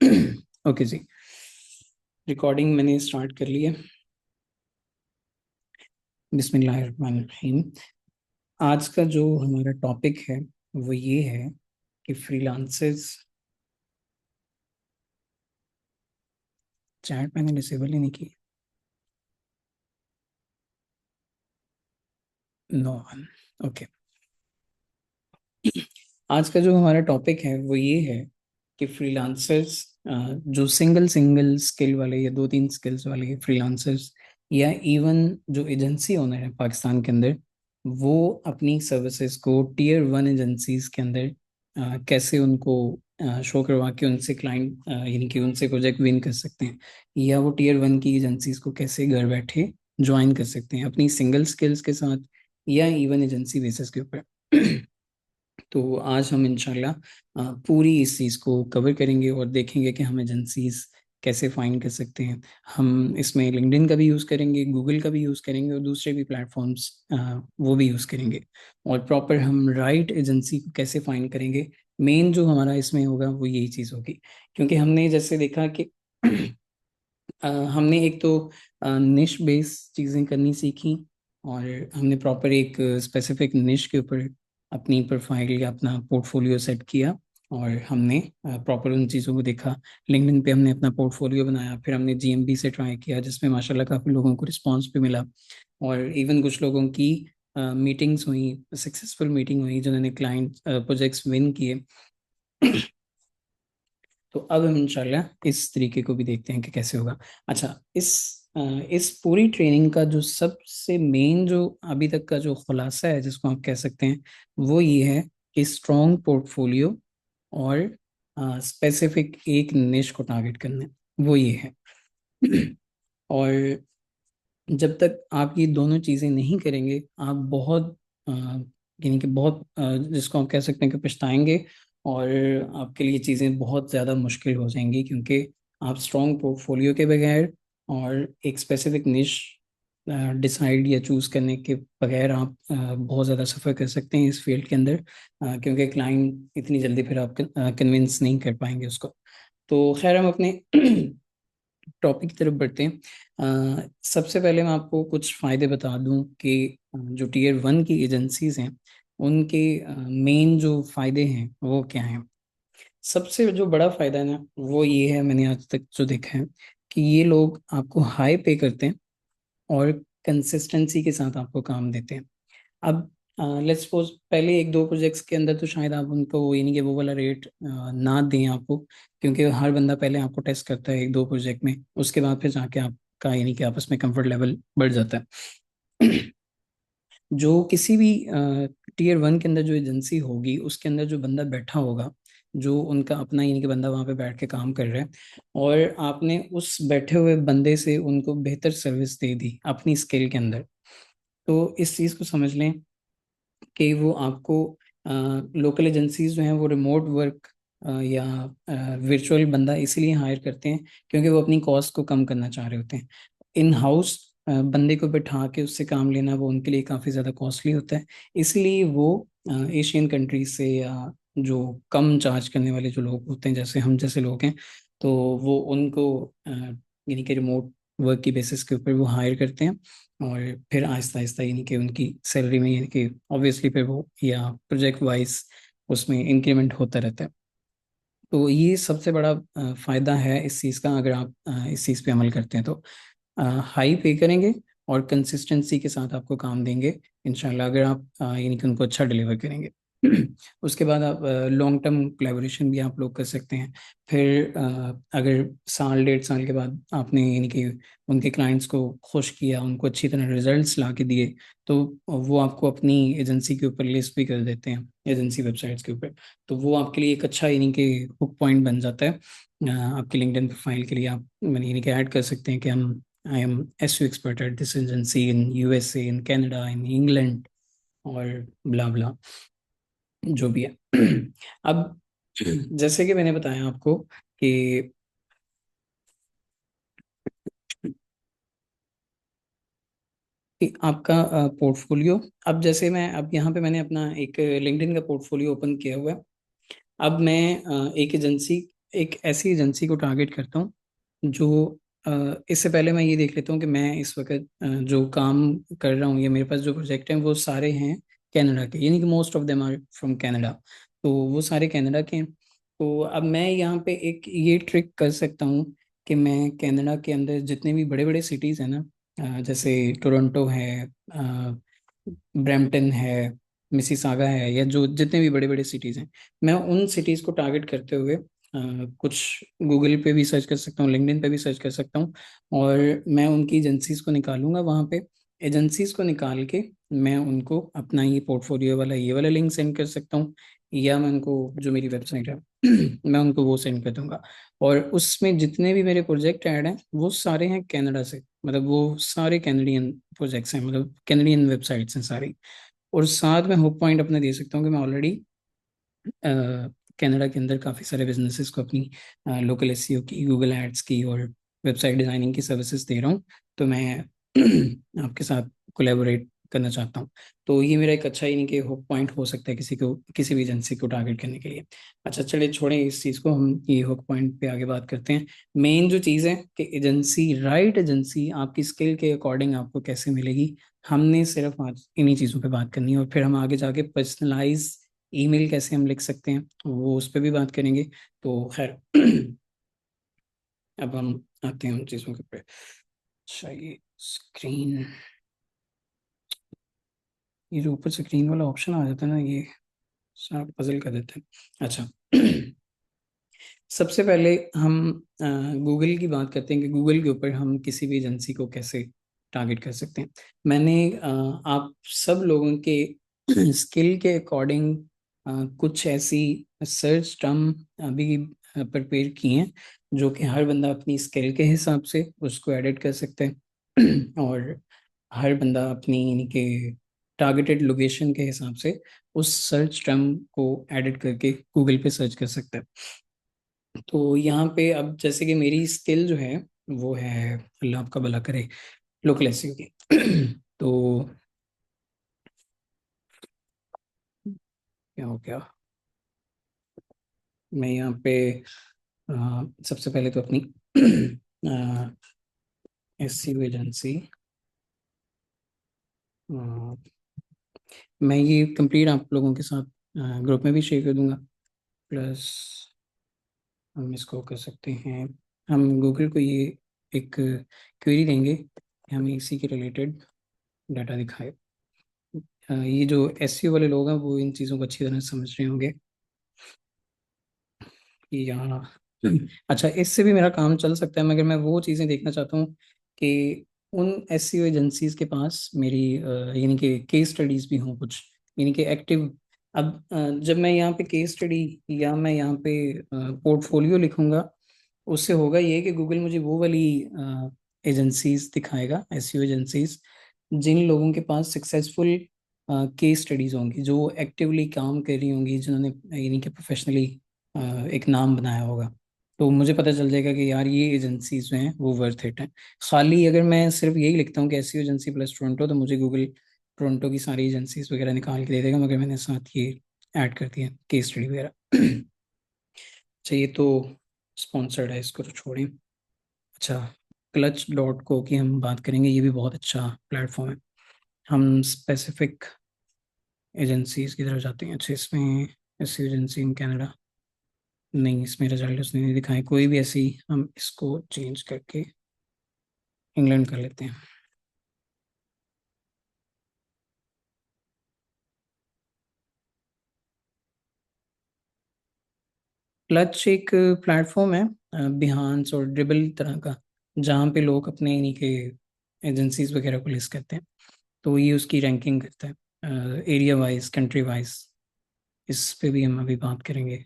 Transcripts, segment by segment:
Okay जी। Recording मैंने start कर ली है। बिस्मिल्लाहिर्रहमानिर्रहीम। आज का जो हमारा टॉपिक है वो ये है कि फ्रीलांसर्स। चैट मैंने डिसेबल ही नहीं की। नो। ओके। आज का जो हमारा टॉपिक है वो ये है कि फ्रीलांसर्स, जो सिंगल सिंगल स्किल वाले या दो तीन स्किल्स वाले फ्रीलांसर्स या इवन जो एजेंसी ओनर है पाकिस्तान के अंदर, वो अपनी सर्विसेज को टीयर वन एजेंसीज के अंदर कैसे उनको शो करवा के उनसे क्लाइंट यानी कि उनसे प्रोजेक्ट विन कर सकते हैं, या वो टीयर वन की एजेंसीज को कैसे घर बैठे ज्वाइन कर सकते हैं अपनी सिंगल स्किल्स के साथ या इवन एजेंसी बेसिस के ऊपर। तो आज हम इंशाल्लाह पूरी इस चीज़ को कवर करेंगे और देखेंगे कि हम एजेंसीज कैसे फाइंड कर सकते हैं। हम इसमें लिंक्डइन का भी यूज़ करेंगे, गूगल का भी यूज़ करेंगे और दूसरे भी प्लेटफॉर्म्स वो भी यूज़ करेंगे। और प्रॉपर हम राइट एजेंसी को कैसे फाइंड करेंगे, मेन जो हमारा इसमें होगा वो यही चीज़ होगी। क्योंकि हमने जैसे देखा कि हमने एक तो निश बेस चीज़ें करनी सीखी, और हमने प्रॉपर एक स्पेसिफिक निश के ऊपर अपनी प्रोफाइल या अपना पोर्टफोलियो सेट किया। और हमने प्रॉपर उन चीज़ों को देखा। लिंक्डइन पे हमने अपना पोर्टफोलियो बनाया, फिर हमने जीएमबी से ट्राई किया जिसमें माशाल्लाह काफ़ी लोगों को रिस्पांस भी मिला। और इवन कुछ लोगों की मीटिंग्स हुई, सक्सेसफुल मीटिंग हुई जिन्होंने क्लाइंट प्रोजेक्ट्स विन किए। तो अब हम इंशाल्लाह इस तरीके को भी देखते हैं कि कैसे होगा। अच्छा, इस पूरी ट्रेनिंग का जो सबसे मेन जो अभी तक का जो खुलासा है जिसको आप कह सकते हैं, वो ये है कि स्ट्रॉन्ग पोर्टफोलियो और स्पेसिफिक एक निश को टारगेट करना, वो ये है। और जब तक आप ये दोनों चीज़ें नहीं करेंगे, आप बहुत यानी कि बहुत जिसको आप कह सकते हैं कि पछताएंगे। और आपके लिए चीज़ें बहुत ज़्यादा मुश्किल हो जाएंगी, क्योंकि आप स्ट्रॉन्ग पोर्टफोलियो के बगैर और एक स्पेसिफिक निश डिसाइड या चूज़ करने के बगैर आप बहुत ज़्यादा सफ़र कर सकते हैं इस फील्ड के अंदर। क्योंकि क्लाइंट इतनी जल्दी फिर आप कन्विंस नहीं कर पाएंगे उसको। तो खैर, हम अपने टॉपिक की तरफ बढ़ते हैं। सबसे पहले मैं आपको कुछ फ़ायदे बता दूं कि जो टीयर वन की एजेंसीज हैं उनके मेन जो फ़ायदे हैं वो क्या हैं। सबसे जो बड़ा फ़ायदा है ना, वो ये है, मैंने आज तक जो देखा है, कि ये लोग आपको हाई पे करते हैं और कंसिस्टेंसी के साथ आपको काम देते हैं। अब लेट्स सपोज पहले एक दो प्रोजेक्ट्स के अंदर तो शायद आप उनको ये नहीं कि वो वाला रेट ना दें आपको, क्योंकि हर बंदा पहले आपको टेस्ट करता है एक दो प्रोजेक्ट में, उसके बाद फिर जाके आपका यानी कि आपस में कंफर्ट लेवल बढ़ जाता है। जो किसी भी टीयर वन के अंदर जो एजेंसी होगी उसके अंदर जो बंदा बैठा होगा, जो उनका अपना यानी कि बंदा वहाँ पे बैठ के काम कर रहा है, और आपने उस बैठे हुए बंदे से उनको बेहतर सर्विस दे दी अपनी स्किल के अंदर, तो इस चीज़ को समझ लें कि वो आपको लोकल एजेंसीज जो हैं वो रिमोट वर्क या वर्चुअल बंदा इसीलिए हायर करते हैं क्योंकि वो अपनी कॉस्ट को कम करना चाह रहे होते हैं। इन हाउस बंदे को बैठा के उससे काम लेना वो उनके लिए काफ़ी ज़्यादा कॉस्टली होता है। इसलिए वो एशियन कंट्रीज से या जो कम चार्ज करने वाले जो लोग होते हैं जैसे हम जैसे लोग हैं, तो वो उनको यानी कि रिमोट वर्क की बेसिस के ऊपर वो हायर करते हैं। और फिर आहिस्ता आहिस्ता यानी कि उनकी सैलरी में यानी कि ऑब्वियसली फिर वो या प्रोजेक्ट वाइज उसमें इंक्रीमेंट होता रहता है। तो ये सबसे बड़ा फायदा है इस चीज़ का, अगर आप इस चीज़ पे अमल करते हैं तो हाई पे करेंगे और कंसिस्टेंसी के साथ आपको काम देंगे इंशाल्लाह, अगर आप यानी कि उनको अच्छा डिलीवर करेंगे। उसके बाद आप लॉन्ग टर्म कोलैबोरेशन भी आप लोग कर सकते हैं। फिर अगर साल डेढ़ साल के बाद आपने यानी कि उनके क्लाइंट्स को खुश किया, उनको अच्छी तरह रिजल्ट्स ला के दिए, तो वो आपको अपनी एजेंसी के ऊपर लिस्ट भी कर देते हैं एजेंसी वेबसाइट्स के ऊपर। तो वो आपके लिए एक अच्छा यानी कि हुक पॉइंट बन जाता है। आपकी लिंक्डइन प्रोफाइल के लिए आप मैंने यानी कि ऐड कर सकते हैं कि हम I am SU expert at this agency in USA, in Canada, in England, और ब्ला ब्ला जो भी है। अब जैसे कि मैंने बताया आपको कि आपका पोर्टफोलियो, अब जैसे मैं अब यहाँ पे मैंने अपना एक लिंक्डइन का पोर्टफोलियो ओपन किया हुआ है। अब मैं एक एजेंसी एक ऐसी एजेंसी को टारगेट करता हूँ जो इससे पहले मैं ये देख लेता हूँ कि मैं इस वक्त जो काम कर रहा हूँ या मेरे पास जो प्रोजेक्ट हैं वो सारे हैं कनाडा के, यानी कि most of them are from Canada. तो वो सारे कनाडा के हैं। तो अब मैं यहाँ पे एक ये ट्रिक कर सकता हूँ कि मैं कनाडा के अंदर जितने भी बड़े बड़े सिटीज़ हैं ना, जैसे टोरंटो है, ब्रैम्पटन है, मिसिसागा है, या जो जितने भी बड़े बड़े सिटीज़ हैं, मैं उन सिटीज़ को टारगेट करते हुए कुछ गूगल पे भी सर्च कर सकता हूँ, लिंक्डइन पे भी सर्च कर सकता हूँ, और मैं उनकी एजेंसीज को निकालूंगा वहाँ पे। एजेंसीज को निकाल के मैं उनको अपना ये पोर्टफोलियो वाला ये वाला लिंक सेंड कर सकता हूँ, या मैं उनको जो मेरी वेबसाइट है मैं उनको वो सेंड कर दूंगा। और उसमें जितने भी मेरे प्रोजेक्ट ऐड हैं वो सारे हैं कनाडा से, मतलब वो सारे कैनेडियन प्रोजेक्ट्स हैं, मतलब कैनेडियन वेबसाइट्स हैं सारी। और साथ में होप पॉइंट अपना दे सकता हूँ कि मैं ऑलरेडी कनाडा के अंदर काफ़ी सारे बिजनेसेस को अपनी लोकल एसईओ की, गूगल एड्स की और वेबसाइट डिज़ाइनिंग की सर्विसेज दे रहा हूँ। तो मैं आपके साथ कोलैबोरेट करना चाहता हूँ। तो ये मेरा एक अच्छा ही नहीं कि होप पॉइंट हो सकता है किसी को, किसी भी एजेंसी को टारगेट करने के लिए। अच्छा चलिए छोड़ें इस चीज़ को, हम ये होप पॉइंट पे आगे बात करते हैं। मेन जो चीज़ है कि एजेंसी, राइट एजेंसी आपकी स्किल के अकॉर्डिंग आपको कैसे मिलेगी, हमने सिर्फ आज इन्हीं चीज़ों पे बात करनी है। और फिर हम आगे जाके पर्सनलाइज ईमेल कैसे हम लिख सकते हैं वो उस पर भी बात करेंगे। तो खैर अब हम आते हैं उन चीज़ों के ऊपर। अच्छा ये स्क्रीन, ये जो ऊपर स्क्रीन वाला ऑप्शन आ जाता है ना, ये सारा पजल कर देते हैं। अच्छा सबसे पहले हम गूगल की बात करते हैं कि गूगल के ऊपर हम किसी भी एजेंसी को कैसे टारगेट कर सकते हैं। मैंने आप सब लोगों के स्किल के अकॉर्डिंग कुछ ऐसी सर्च टर्म अभी प्रिपेयर की हैं जो कि हर बंदा अपनी स्किल के हिसाब से उसको एडिट कर सकते हैं और हर बंदा अपनी यानी कि टारगेटेड लोकेशन के हिसाब से उस सर्च टर्म को एडिट करके गूगल पे सर्च कर सकता है। तो यहाँ पे अब जैसे कि मेरी स्किल जो है वो है, अल्लाह आपका भला करे, लोकल एसईओ की। तो क्या हो गया, मैं यहाँ पे सबसे पहले तो अपनी एसईओ एजेंसी, मैं ये कंप्लीट आप लोगों के साथ ग्रुप में भी शेयर कर दूंगा। प्लस हम इसको कर सकते हैं, हम गूगल को ये एक क्वेरी देंगे कि हमें इसी के रिलेटेड डाटा दिखाए। ये जो एसईओ वाले लोग हैं वो इन चीज़ों को अच्छी तरह समझ रहे होंगे कि यहाँ अच्छा इससे भी मेरा काम चल सकता है, मगर मैं वो चीज़ें देखना चाहता हूँ कि उन एसईओ एजेंसीज के पास मेरी यानी कि केस स्टडीज भी हों कुछ, यानी कि एक्टिव। अब जब मैं यहाँ पे केस स्टडी या मैं यहाँ पे पोर्टफोलियो लिखूंगा, उससे होगा ये कि गूगल मुझे वो वाली एजेंसीज दिखाएगा, एसईओ एजेंसीज जिन लोगों के पास सक्सेसफुल केस स्टडीज होंगी, जो एक्टिवली काम कर रही होंगी, जिन्होंने यानी कि प्रोफेशनली एक नाम बनाया होगा। तो मुझे पता चल जाएगा कि यार ये एजेंसीज जो हैं वो वर्थ इट हैं। खाली अगर मैं सिर्फ यही लिखता हूँ कि एसईओ एजेंसी प्लस टोरंटो, तो मुझे गूगल टोरंटो की सारी एजेंसीज वगैरह निकाल के दे देगा, मगर मैंने साथ ये ऐड कर दिया केस स्टडी वगैरह। चाहिए तो स्पॉन्सर्ड है, इसको तो छोड़ें। अच्छा क्लच डॉट को की हम बात करेंगे, ये भी बहुत अच्छा प्लेटफॉर्म है। हम स्पेसिफिक एजेंसीज की तरफ जाते हैं। अच्छा इसमें ऐसी एजेंसी इन कनाडा नहीं, इसमें रिजल्ट उसने नहीं दिखाए कोई भी ऐसी, हम इसको चेंज करके इंग्लैंड कर लेते हैं। क्लच एक प्लेटफॉर्म है बिहान्स और ड्रिबल तरह का, जहाँ पे लोग अपने यानी के एजेंसीज वगैरह को लिस्ट करते हैं। तो ये उसकी रैंकिंग करता है एरिया वाइज, कंट्री वाइज। इस पे भी हम अभी बात करेंगे।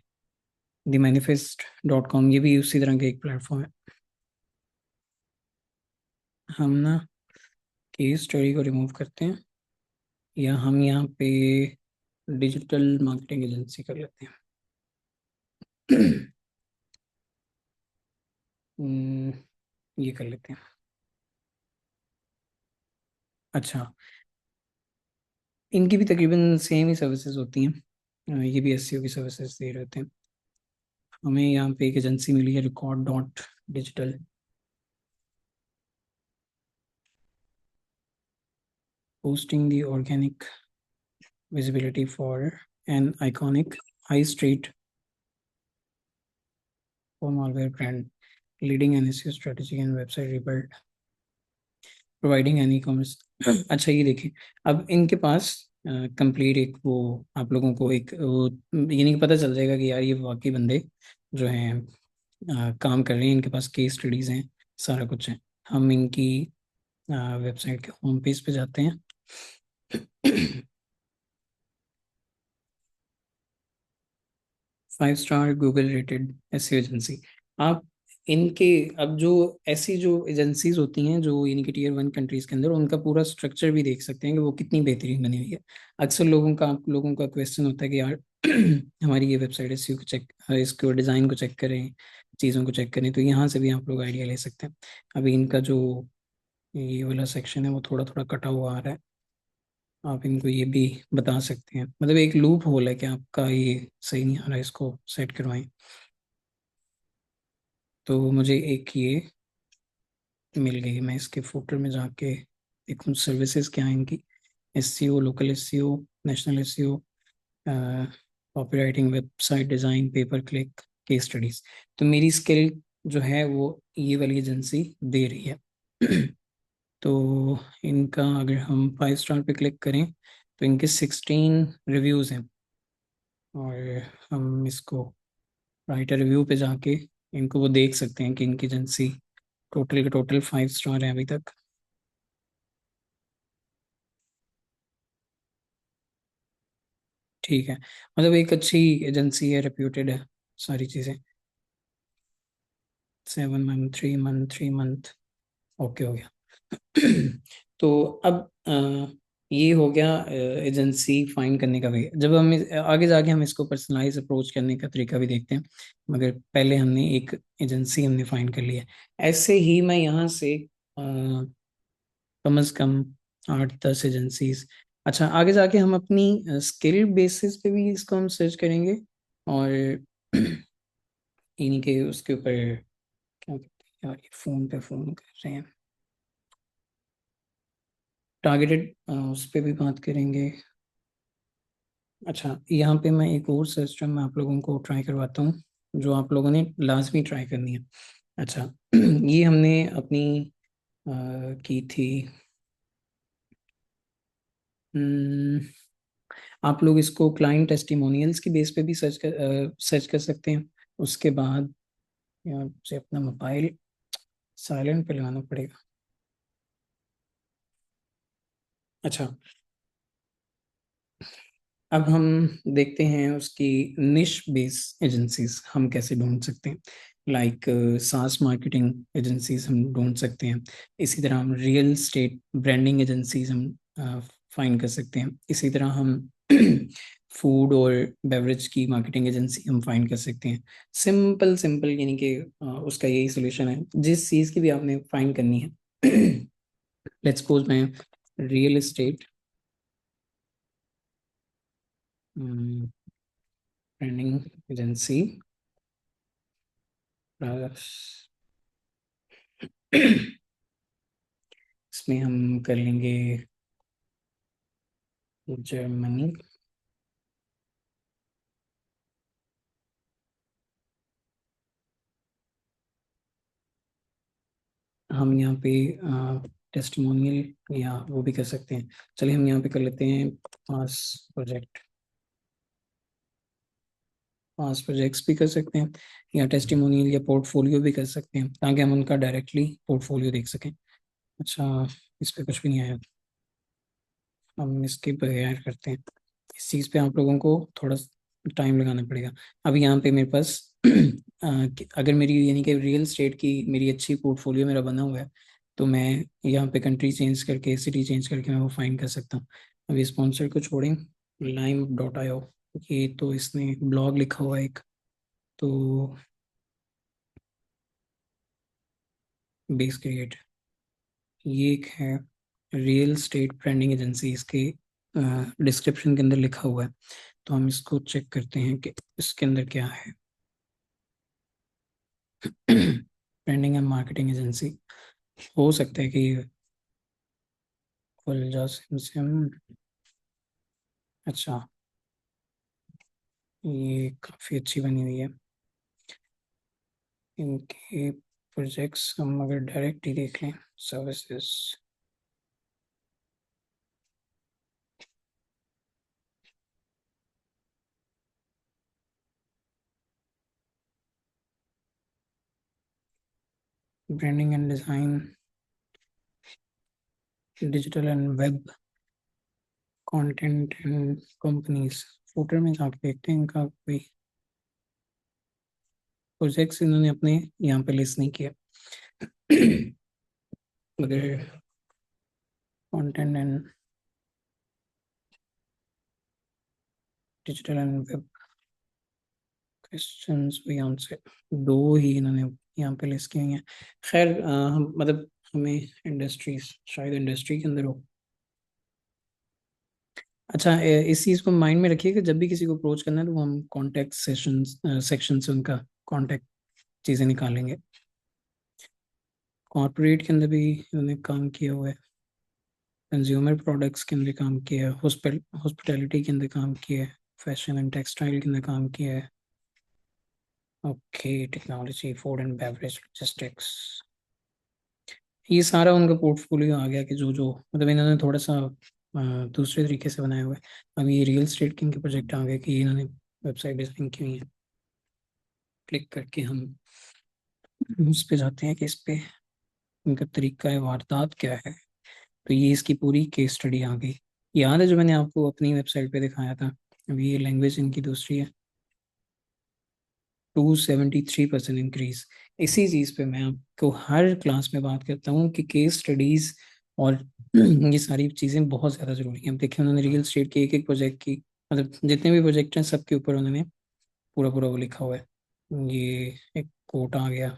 द मैनिफेस्ट डॉट कॉम, ये भी उसी तरह का एक प्लेटफॉर्म है। हम ना केस स्टडी को रिमूव करते हैं, या हम यहाँ पे डिजिटल मार्केटिंग एजेंसी कर लेते हैं। ये कर लेते हैं। अच्छा इनकी भी तकरीबन सेम ही सर्विसेज होती हैं, ये भी एसईओ की सर्विसेज दे रहे होते हैं। हमें यहाँ पे एक एजेंसी मिली है, Record.Digital, posting the organic visibility for an iconic high street for malware brand, leading an SEO strategy and website rebuild, providing any commerce. अच्छा ये देखिए, अब इनके पास कंप्लीट एक वो आप लोगों को एक वो ये नहीं पता चल जाएगा कि यार ये वाकई बंदे जो हैं काम कर रहे हैं, इनके पास केस स्टडीज हैं, सारा कुछ है। हम इनकी वेबसाइट के होम पेज पे जाते हैं। 5 star Google rated SEO agency. आप इनके अब जो ऐसी जो एजेंसीज होती हैं जो इनकी टीयर 1 कंट्रीज के अंदर, उनका पूरा स्ट्रक्चर भी देख सकते हैं कि वो कितनी बेहतरीन बनी हुई है। अक्सर आप लोगों का क्वेश्चन होता है कि यार हमारी ये वेबसाइट एसईओ को चेक, इसको डिज़ाइन को चेक करें, चीज़ों को चेक करें, तो यहाँ से भी आप लोग आइडिया ले सकते हैं। अभी इनका जो ये वाला सेक्शन है वो थोड़ा थोड़ा कटा हुआ आ रहा है, आप इनको ये भी बता सकते हैं। मतलब एक लूप होल है कि आपका ये सही नहीं आ रहा है, इसको सेट करवाएं। तो मुझे एक ये मिल गई, मैं इसके फुटर में जाके देखूँ सर्विसेज क्या है इनकी। SEO, local SEO, national SEO, copywriting, website design, paper click, case studies. तो मेरी स्किल जो है वो ये वाली एजेंसी दे रही है। तो इनका अगर हम 5 स्टार पे क्लिक करें तो इनके 16 रिव्यूज़ हैं, और हम इसको राइटर रिव्यू पे जाके इनको वो देख सकते हैं कि इनकी एजेंसी टोटल के टोटल 5 स्टार है अभी तक। ठीक है, मतलब एक अच्छी एजेंसी है, रेप्यूटेड है, सारी चीज़ें। 7 मंथ, 3 मंथ, 3 मंथ, ओके हो गया। तो अब ये हो गया एजेंसी फाइंड करने का वे। जब हम आगे जाके हम इसको पर्सनलाइज अप्रोच करने का तरीका भी देखते हैं, मगर पहले हमने एक एजेंसी हमने फाइंड कर लिया है। ऐसे ही मैं यहाँ से कम से कम 8-10 एजेंसीज। अच्छा, आगे जाके हम अपनी स्किल बेसिस पे भी इसको हम सर्च करेंगे, और इन्हीं के उसके ऊपर क्या कहते हैं यार, ये फोन पे फोन कर रहे हैं, टारगेटेड उस पर भी बात करेंगे। अच्छा, यहाँ पे मैं एक और सिस्टम आप लोगों को ट्राई करवाता हूँ, जो आप लोगों ने लाजमी ट्राई करनी है। अच्छा, ये हमने अपनी की थी। हम्म, आप लोग इसको क्लाइंट टेस्टिमोनियल्स की बेस पे भी सर्च कर सकते हैं। उसके बाद यहाँ से अपना मोबाइल साइलेंट पे लगाना पड़ेगा। अच्छा, अब हम देखते हैं उसकी निश बेस एजेंसीज हम कैसे ढूंढ सकते हैं। लाइक सास मार्केटिंग एजेंसीज हम ढूंढ सकते हैं। इसी तरह हम रियल स्टेट ब्रांडिंग एजेंसीज हम फाइंड कर सकते हैं। इसी तरह हम फूड और बेवरेज की मार्केटिंग एजेंसी हम फाइंड कर सकते हैं। सिंपल सिंपल, यानी कि उसका यही सोल्यूशन है, जिस चीज़ की भी आपने फाइंड करनी है। लेट्स सपोज मैं रियल एस्टेट ब्रांडिंग एजेंसी, इसमें हम कर लेंगे जर्मनी। हम यहाँ पे टेस्टिमोनियल या वो भी कर सकते हैं। चलिए हम यहाँ पे कर लेते हैं पास प्रोजेक्ट, पास प्रोजेक्ट्स भी कर सकते हैं, या टेस्टिमोनियल या पोर्टफोलियो भी कर सकते हैं, ताकि हम उनका डायरेक्टली पोर्टफोलियो देख सकें। अच्छा, इस पे कुछ भी नहीं आया, हम इसके बगैर करते हैं। इस चीज़ पे आप लोगों को थोड़ा टाइम लगाना पड़ेगा। अब यहाँ पे मेरे पास अगर मेरी यानी कि रियल स्टेट की मेरी अच्छी पोर्टफोलियो मेरा बना हुआ है, तो मैं यहाँ पे कंट्री चेंज करके, सिटी चेंज करके मैं वो फाइंड कर सकता हूँ। अभी स्पॉन्सर को छोड़ें, lime.io, ये तो इसने ब्लॉग लिखा हुआ है एक, तो बेस क्रिएट, ये एक है रियल स्टेट ब्रांडिंग एजेंसी, इसके डिस्क्रिप्शन के अंदर लिखा हुआ है। तो हम इसको चेक करते हैं कि इसके अंदर क्या है। ब्रांडिंग एंड मार्केटिंग एजेंसी, हो सकता है कि खुल जा सिम सिम। अच्छा, ये काफ़ी अच्छी बनी हुई है। इनके प्रोजेक्ट्स हम अगर डायरेक्ट ही देख लें, services, branding and design, digital and web, content and companies, footer में जाके देखते हैं इनका कोई प्रोजेक्ट्स इन्होंने अपने यहाँ पे लिस्ट नहीं किया। मगर content and digital and web questions भी आंसर, दो ही इन्होंने यहाँ पे लिस्ट किए हैं। खैर हम मतलब हमें इंडस्ट्रीज, शायद इंडस्ट्री के अंदर हो। अच्छा, इस चीज़ को माइंड में रखिए कि जब भी किसी को अप्रोच करना है तो वो हम कॉन्टैक्ट सेक्शन से उनका कॉन्टैक्ट चीज़ें निकालेंगे। कॉर्पोरेट के अंदर भी इन्होंने काम किया हुआ है, कंज्यूमर प्रोडक्ट्स के अंदर काम किया है, हॉस्पिटैलिटी के अंदर काम किया है, फैशन एंड टेक्सटाइल के अंदर काम किया है। Okay, technology, food and beverage, logistics, ये सारा उनका पोर्टफोलियो आ गया कि जो जो मतलब इन्होंने थोड़ा सा दूसरे तरीके से बनाया हुआ है। अभी ये रियल स्टेट के इनके प्रोजेक्ट आ गए कि इन्होंने वेबसाइट डिजाइन की हुई है। क्लिक करके हम उस पे जाते हैं कि इस पे इनका तरीका है वारदात क्या है। तो ये इसकी पूरी केस स्टडी आ गई। याद है जो मैंने आपको अपनी वेबसाइट पे दिखाया था, अभी ये लैंग्वेज इनकी दूसरी है, 273% इंक्रीज। इसी चीज़ पे मैं आपको हर क्लास में बात करता हूँ कि केस स्टडीज और ये सारी चीज़ें बहुत ज़्यादा ज़रूरी हैं। अब देखिए उन्होंने रियल स्टेट के एक एक प्रोजेक्ट की, मतलब जितने भी प्रोजेक्ट हैं सबके ऊपर उन्होंने पूरा पूरा वो लिखा हुआ है। ये एक कोट आ गया।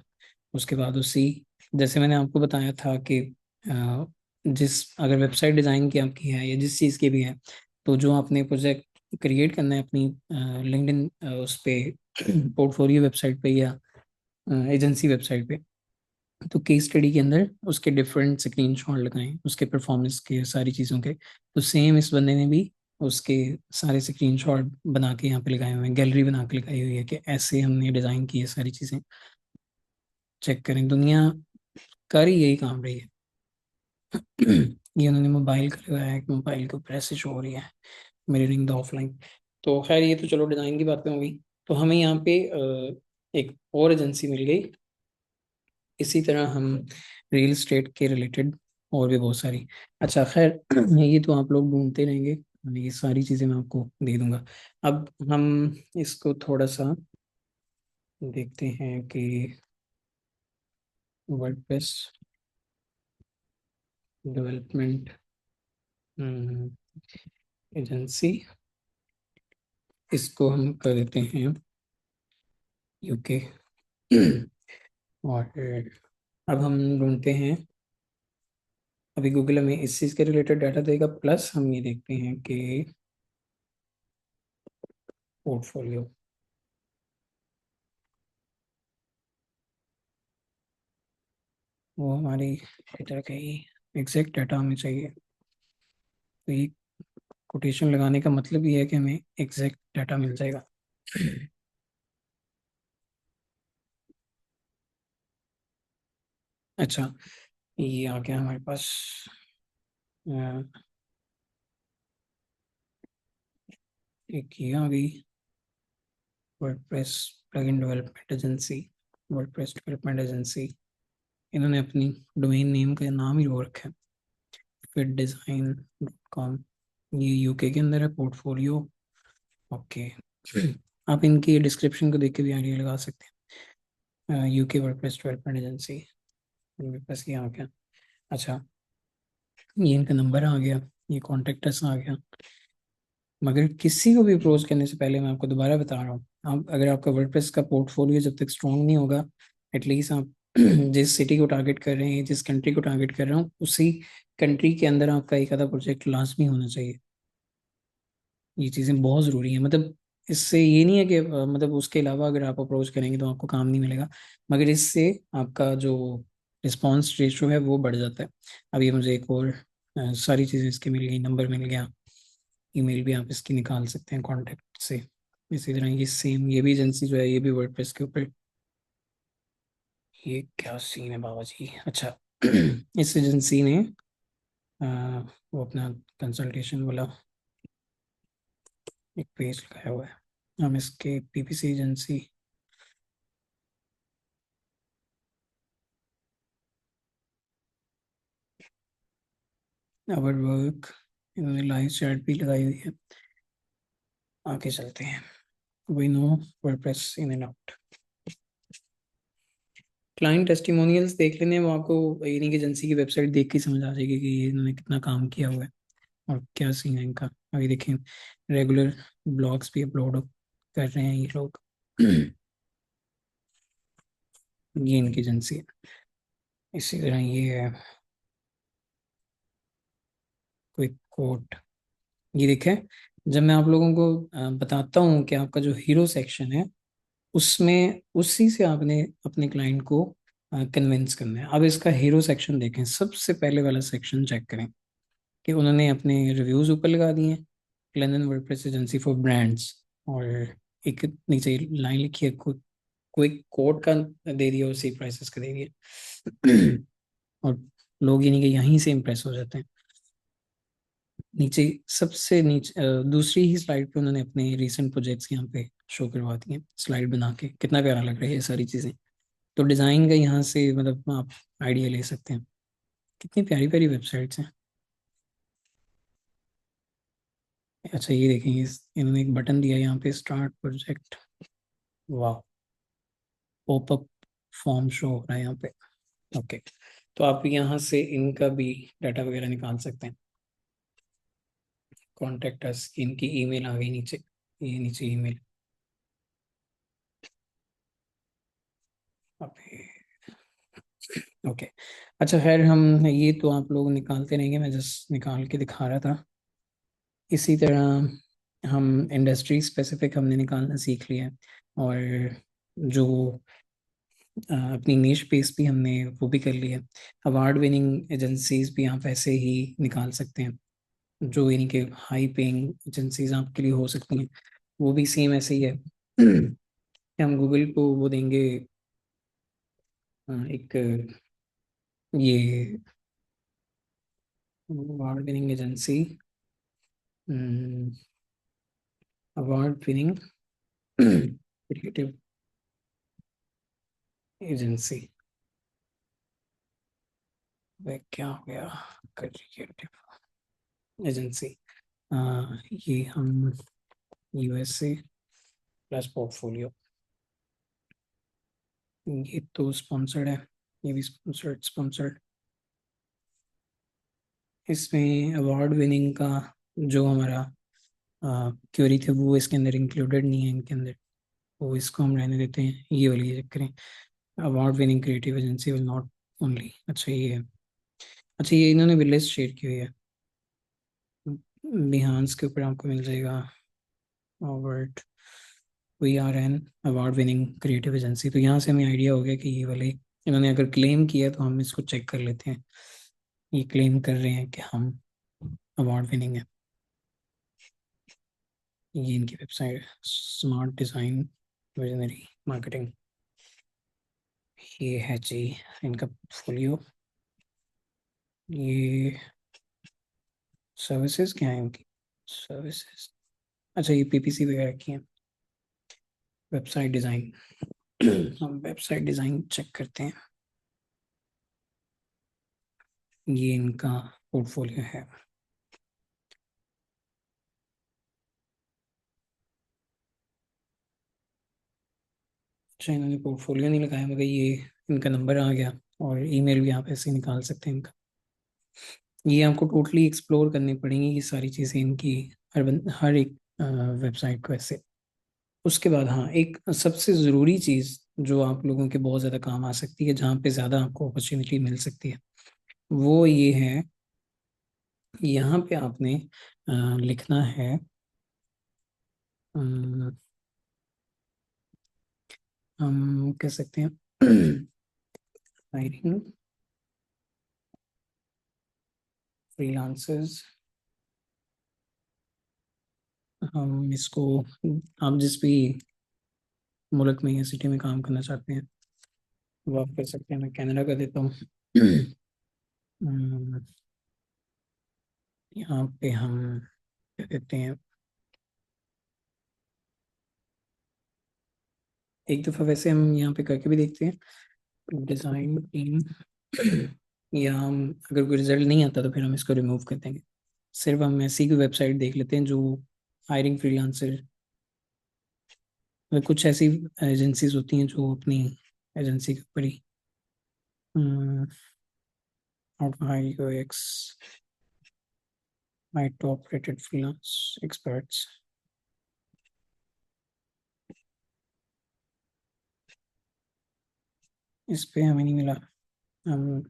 उसके बाद उसी, जैसे मैंने आपको बताया था कि अ, जिस अगर वेबसाइट डिज़ाइन की आपकी है या जिस चीज़ की भी है, तो जो आपने प्रोजेक्ट क्रिएट करना है अपनी लिंक्डइन उस पे पोर्टफोलियो वेबसाइट पे या एजेंसी वेबसाइट पे, तो केस स्टडी के अंदर उसके डिफरेंट स्क्रीनशॉट लगाएं उसके परफॉर्मेंस के सारी चीज़ों के। तो सेम इस बंदे ने भी उसके सारे स्क्रीनशॉट बना के यहाँ पे लगाए हुए हैं, गैलरी बना के लगाई हुई है कि ऐसे हमने डिज़ाइन की है सारी चीज़ें। चेक करें, दुनिया कर ही यही काम रही है। ये उन्होंने मोबाइल का लगाया है कि मोबाइल के ऊपर ऐसे शो हो रही है, मिररिंग द ऑफलाइन। तो खैर ये तो चलो डिज़ाइन की बातें हो गई। तो हमें यहाँ पे एक और एजेंसी मिल गई। इसी तरह हम रियल एस्टेट के रिलेटेड और भी बहुत सारी। अच्छा खैर, ये तो आप लोग ढूंढते रहेंगे, ये सारी चीज़ें मैं आपको दे दूंगा। अब हम इसको थोड़ा सा देखते हैं कि वर्डप्रेस डेवलपमेंट एजेंसी, इसको हम कर देते हैं यूके। और अब हम ढूंढते हैं, अभी गूगल हमें इस चीज़ के रिलेटेड डाटा देगा, प्लस हम ये देखते हैं कि पोर्टफोलियो, वो हमारी इधर का ही एग्जैक्ट डाटा हमें चाहिए। तो ये कोटेशन लगाने का मतलब ये है कि हमें एग्जैक्ट डाटा मिल जाएगा। अच्छा, ये आ गया हमारे पास। अ, एक ये आ गई, WordPress plugin development agency, WordPress development agency. इन्होंने अपनी डोमेन नेम का नाम ही वो रखा है, फिट डिज़ाइन डॉट कॉम। ये यूके के अंदर है पोर्टफोलियो। ओके, आप इनकी डिस्क्रिप्शन को देख के भी आइडिया लगा सकते हैं। यूके वर्डप्रेस डेवलपमेंट एजेंसी, मेरे पास ये आ गया। अच्छा, ये इनका नंबर आ गया, ये कॉन्टेक्ट अस आ गया। मगर किसी को भी अप्रोच करने से पहले मैं आपको दोबारा बता रहा हूँ, आप अगर आपका वर्डप्रेस का पोर्टफोलियो जब तक स्ट्रांग नहीं होगा, एटलीस्ट आप जिस सिटी को टारगेट कर रहे हैं, जिस कंट्री को टारगेट कर रहे हो, उसी कंट्री के अंदर आपका एक आधा प्रोजेक्ट लाजमी होना चाहिए। ये चीज़ें बहुत ज़रूरी है। मतलब इससे ये नहीं है कि मतलब उसके अलावा अगर आप अप्रोच करेंगे तो आपको काम नहीं मिलेगा, मगर इससे आपका जो रिस्पांस रेशो है वो बढ़ जाता है। अब ये मुझे एक और सारी चीज़ें इसकी मिल गई, नंबर मिल गया, ईमेल भी आप इसकी निकाल सकते हैं कॉन्टेक्ट से। इसी तरह ये सेम, ये भी एजेंसी जो है ये भी वर्डप्रेस के ऊपर। ये क्या सीन है बाबा जी, अच्छा इस एजेंसी ने अ, वो अपना कंसल्टेशन वाला एक पेज लगाया हुआ है। हम इसके पीपीसी एजेंसी, आवर वर्क, इन्होंने लाइव चैट भी लगाई हुई है। आगे चलते हैं। We know WordPress in and out. Client testimonials देख लेने हैं, वो आपको यानी कि एजेंसी की वेबसाइट देख के समझ आ जाएगी कि ये इन्होंने कितना काम किया हुआ है और क्या सीन है इनका। अभी देखें, रेगुलर ब्लॉग्स भी अपलोड कर रहे हैं ये लोग। ये इनकी एजेंसी है। इसी तरह ये है क्विक कोट। ये देखें, जब मैं आप लोगों को बताता हूँ कि आपका जो हीरो सेक्शन है उसमें उसी से आपने अपने क्लाइंट को कन्विंस करना है। अब इसका हीरो सेक्शन देखें, सबसे पहले वाला सेक्शन चेक करें कि उन्होंने अपने रिव्यूज ऊपर लगा दिए हैं, London WordPress agency for brands, और एक नीचे लाइन लिखी है क्विक कोड का दे दिया और सी प्राइसेस का दे दिया। और लोग यानी कि यहीं से इम्प्रेस हो जाते हैं। नीचे, सबसे नीचे दूसरी ही स्लाइड पे उन्होंने अपने रीसेंट प्रोजेक्ट्स यहाँ पे शो करवा दिए हैं स्लाइड बना के। कितना प्यारा लग रहा है ये सारी चीज़ें। तो डिज़ाइन का यहाँ से मतलब आप आइडिया ले सकते हैं। कितनी प्यारी प्यारी वेबसाइट्स हैं। अच्छा ये देखेंगे, इन्होंने एक बटन दिया है यहाँ पे, स्टार्ट प्रोजेक्ट। वाह, पॉपअप फॉर्म शो हो रहा है यहाँ पे। ओके, तो आप यहाँ से इनका भी डाटा वगैरह निकाल सकते हैं। कॉन्टेक्ट अस, इनकी ईमेल आ गई नीचे, ये नीचे ईमेल। अबे, ओके। अच्छा खैर, हम ये तो आप लोग निकालते रहेंगे, मैं जस्ट निकाल के दिखा रहा था। इसी तरह हम इंडस्ट्री स्पेसिफिक हमने निकालना सीख लिया है। और जो अपनी नीश पेस भी हमने वो भी कर लिया है। अवार्ड विनिंग एजेंसीज भी आप ऐसे ही निकाल सकते हैं, जो यानी कि हाई पेइंग एजेंसीज आपके लिए हो सकती हैं। वो भी सेम ऐसे ही है। कि हम गूगल को वो देंगे एक ये award winning agency, award winning creative agency. वह क्या हो गया, क्रिएटिव एजेंसी। ये हम यूएसए प्लस पोर्टफोलियो, ये तो स्पॉन्सर्ड है, ये भी स्पॉन्सर्ड स्पॉन्सर्ड। इसमें अवार्ड विनिंग का जो हमारा क्यूरी थे वो इसके अंदर इंक्लूडेड नहीं है इनके अंदर, तो इसको हम रहने देते हैं, ये वाली चेक करें। Award winning creative agency will not only, अच्छा ये है। अच्छा ये इन्होंने भी लिस्ट शेयर की हुई है, बिहान्स के ऊपर आपको मिल जाएगा। Award, we are an award winning creative agency, तो यहाँ से हमें आइडिया हो गया कि ये वाले इन्होंने अगर क्लेम किया तो हम इसको चेक कर लेते हैं। ये क्लेम कर रहे हैं कि हम अवार्ड विनिंग है। ये इनकी website, smart design visionary marketing. ये है जी इनका पोर्टफोलियो। ये सर्विसेज क्या है इनकी, सर्विसेज, अच्छा ये पीपीसी वगैरह की है। वेबसाइट डिज़ाइन, हम वेबसाइट डिज़ाइन चेक करते हैं। ये इनका पोर्टफोलियो है। अच्छा इन्होंने पोर्टफोलियो नहीं लगाया, मगर ये इनका नंबर आ गया, और ईमेल भी आप ऐसे ही निकाल सकते हैं इनका। ये आपको टोटली एक्सप्लोर करनी पड़ेंगी ये सारी चीज़ें इनकी, हर एक वेबसाइट को ऐसे। उसके बाद हाँ, एक सबसे ज़रूरी चीज़ जो आप लोगों के बहुत ज़्यादा काम आ सकती है, जहाँ पे ज़्यादा आपको अपॉर्चुनिटी मिल सकती है, वो ये है, यहाँ पे आपने लिखना है हम कह सकते हैं हायरिंग फ्रीलांसर्स। हम इसको, आप जिस भी मुल्क में या सिटी में काम करना चाहते हैं वो आप कर सकते हैं। मैं कनाडा का देता हूँ। हम्म, यहाँ पे हम क्या देते हैं, एक दफ़ा वैसे हम यहाँ पे करके भी देखते हैं डिज़ाइन टीम, या हम अगर कोई रिजल्ट नहीं आता तो फिर हम इसको रिमूव कर देंगे। सिर्फ हम ऐसी कोई वेबसाइट देख लेते हैं जो हायरिंग फ्रीलांसर, कुछ ऐसी एजेंसीज होती हैं जो अपनी एजेंसी के ऊपर ही hire UX my top rated freelance experts. इस पे हमें नहीं मिला। हम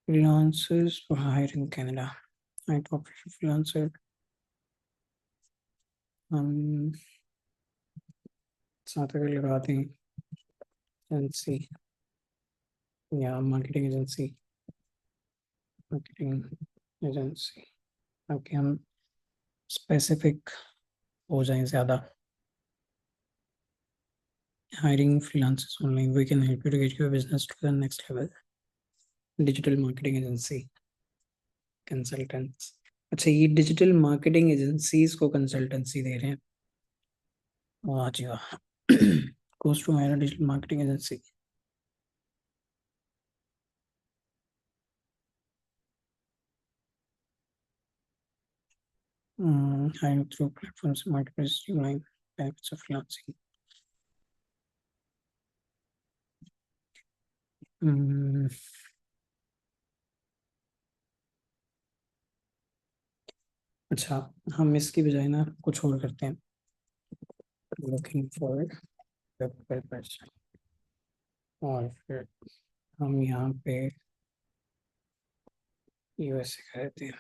freelancers for hire in Canada, my top rated freelancer। हम साथ अगर लगा दें एजेंसी या मार्केटिंग एजेंसी, ताकि हम स्पेसिफिक हो जाएं ज़्यादा। Hiring freelancers online, we can help you to get your business to the next level। Digital marketing agency consultants. अच्छा, ये डिजिटल मार्केटिंग एजेंसीज को कंसल्टेंसी दे रहे हैं। वाह जी वाह। Course to hire digital marketing agency. Hiring through platforms marketplace streamline benefits of freelancing. अच्छा, हम इसकी बजाय ना कुछ और करते हैं। लुकिंग फॉर वेब डेवलपर्स, और फिर हम यहाँ पे यूएसए का देते हैं।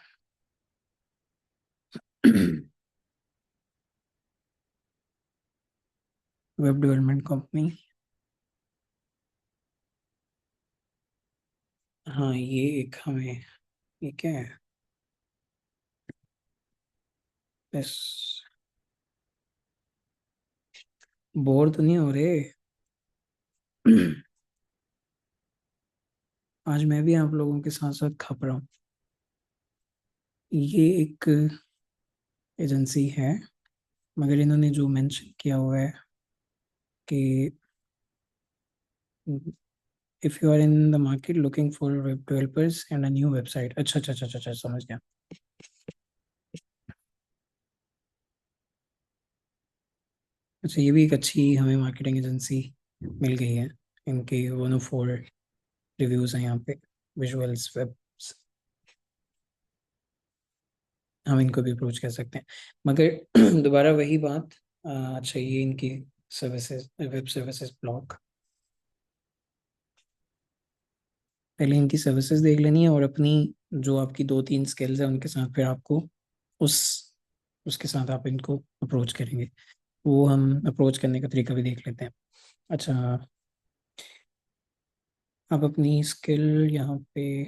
Web development company. हाँ, ये एक हमें, ये क्या है, बस बोर तो नहीं हो रहे? आज मैं भी आप लोगों के साथ साथ खप रहा हूँ। ये एक एजेंसी है, मगर इन्होंने जो मेंशन किया हुआ है कि if you are in the market looking for web developers and a new website. अच्छा अच्छा अच्छा अच्छा अच्छा, समझ गया। अच्छा, ये भी एक अच्छी हमें मार्केटिंग एजेंसी मिल गई है। इनके 104 रिव्यूज़ हैं यहाँ पे, विजुअल्स वेब। हम इनको भी अप्रोच कर सकते हैं, मगर दोबारा वही बात। अच्छा, ये इनकी सर्विसेज, वेब सर्विसेज ब्लॉक, पहले इनकी सर्विसेज देख लेनी है, और अपनी जो आपकी दो तीन स्किल्स हैं उनके साथ फिर आपको उस उसके साथ आप इनको अप्रोच करेंगे। वो हम अप्रोच करने का तरीका भी देख लेते हैं। अच्छा, आप अपनी स्किल यहाँ पे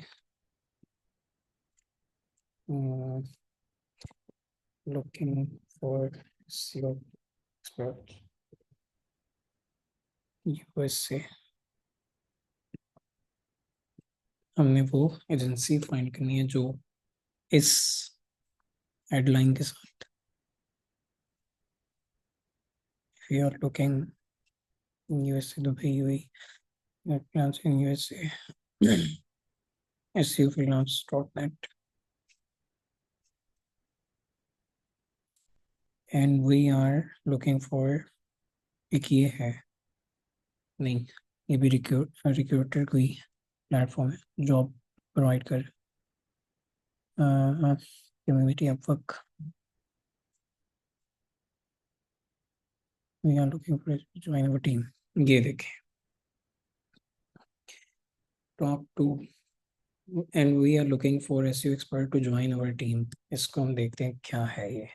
looking for CO expert USA, हमने वो एजेंसी फाइंड करनी है जो इस हेडलाइन के साथ, we are looking in USA Dubai UAE plans in USA SEO freelance.net and we are looking for, एक ये है, नहीं, ये भी रिक्रूटर कोई प्लेटफॉर्म है, जॉब प्रोवाइड कर। Community Upwork, we are looking for join our team. ये देखें, talk to and we are looking for SEO expert to join our team. इसको हम देखते हैं क्या है ये।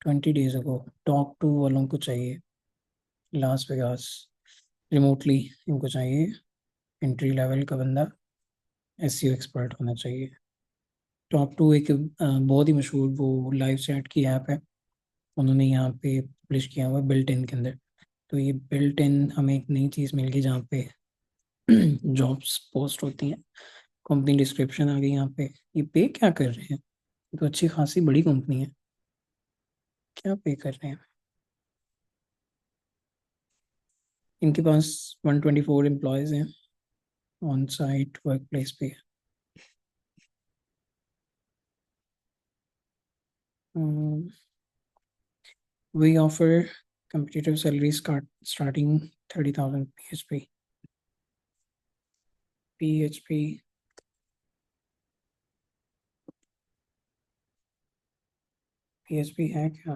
20 days अगो टॉक टू वालों को चाहिए लास वेगास, रिमोटली इनको चाहिए एंट्री लेवल का बंदा, एसईओ एक्सपर्ट होना चाहिए। टॉप टू एक बहुत ही मशहूर वो लाइव चैट की ऐप है, उन्होंने यहाँ पे पब्लिश किया हुआ बिल्ट इन के अंदर। तो ये बिल्ट इन हमें एक नई चीज़ मिल गई जहाँ पे जॉब्स पोस्ट होती हैं, कंपनी डिस्क्रिप्शन आ गई यहाँ पे। ये पे क्या कर रहे हैं, ये तो अच्छी खासी बड़ी कंपनी है, क्या पे कर रहे हैं। इनके पास 124 एम्प्लॉयज़ हैं ऑन साइट वर्क प्लेस पे। We offer competitive salary starting 30,000 PHP। PHP PHP है क्या,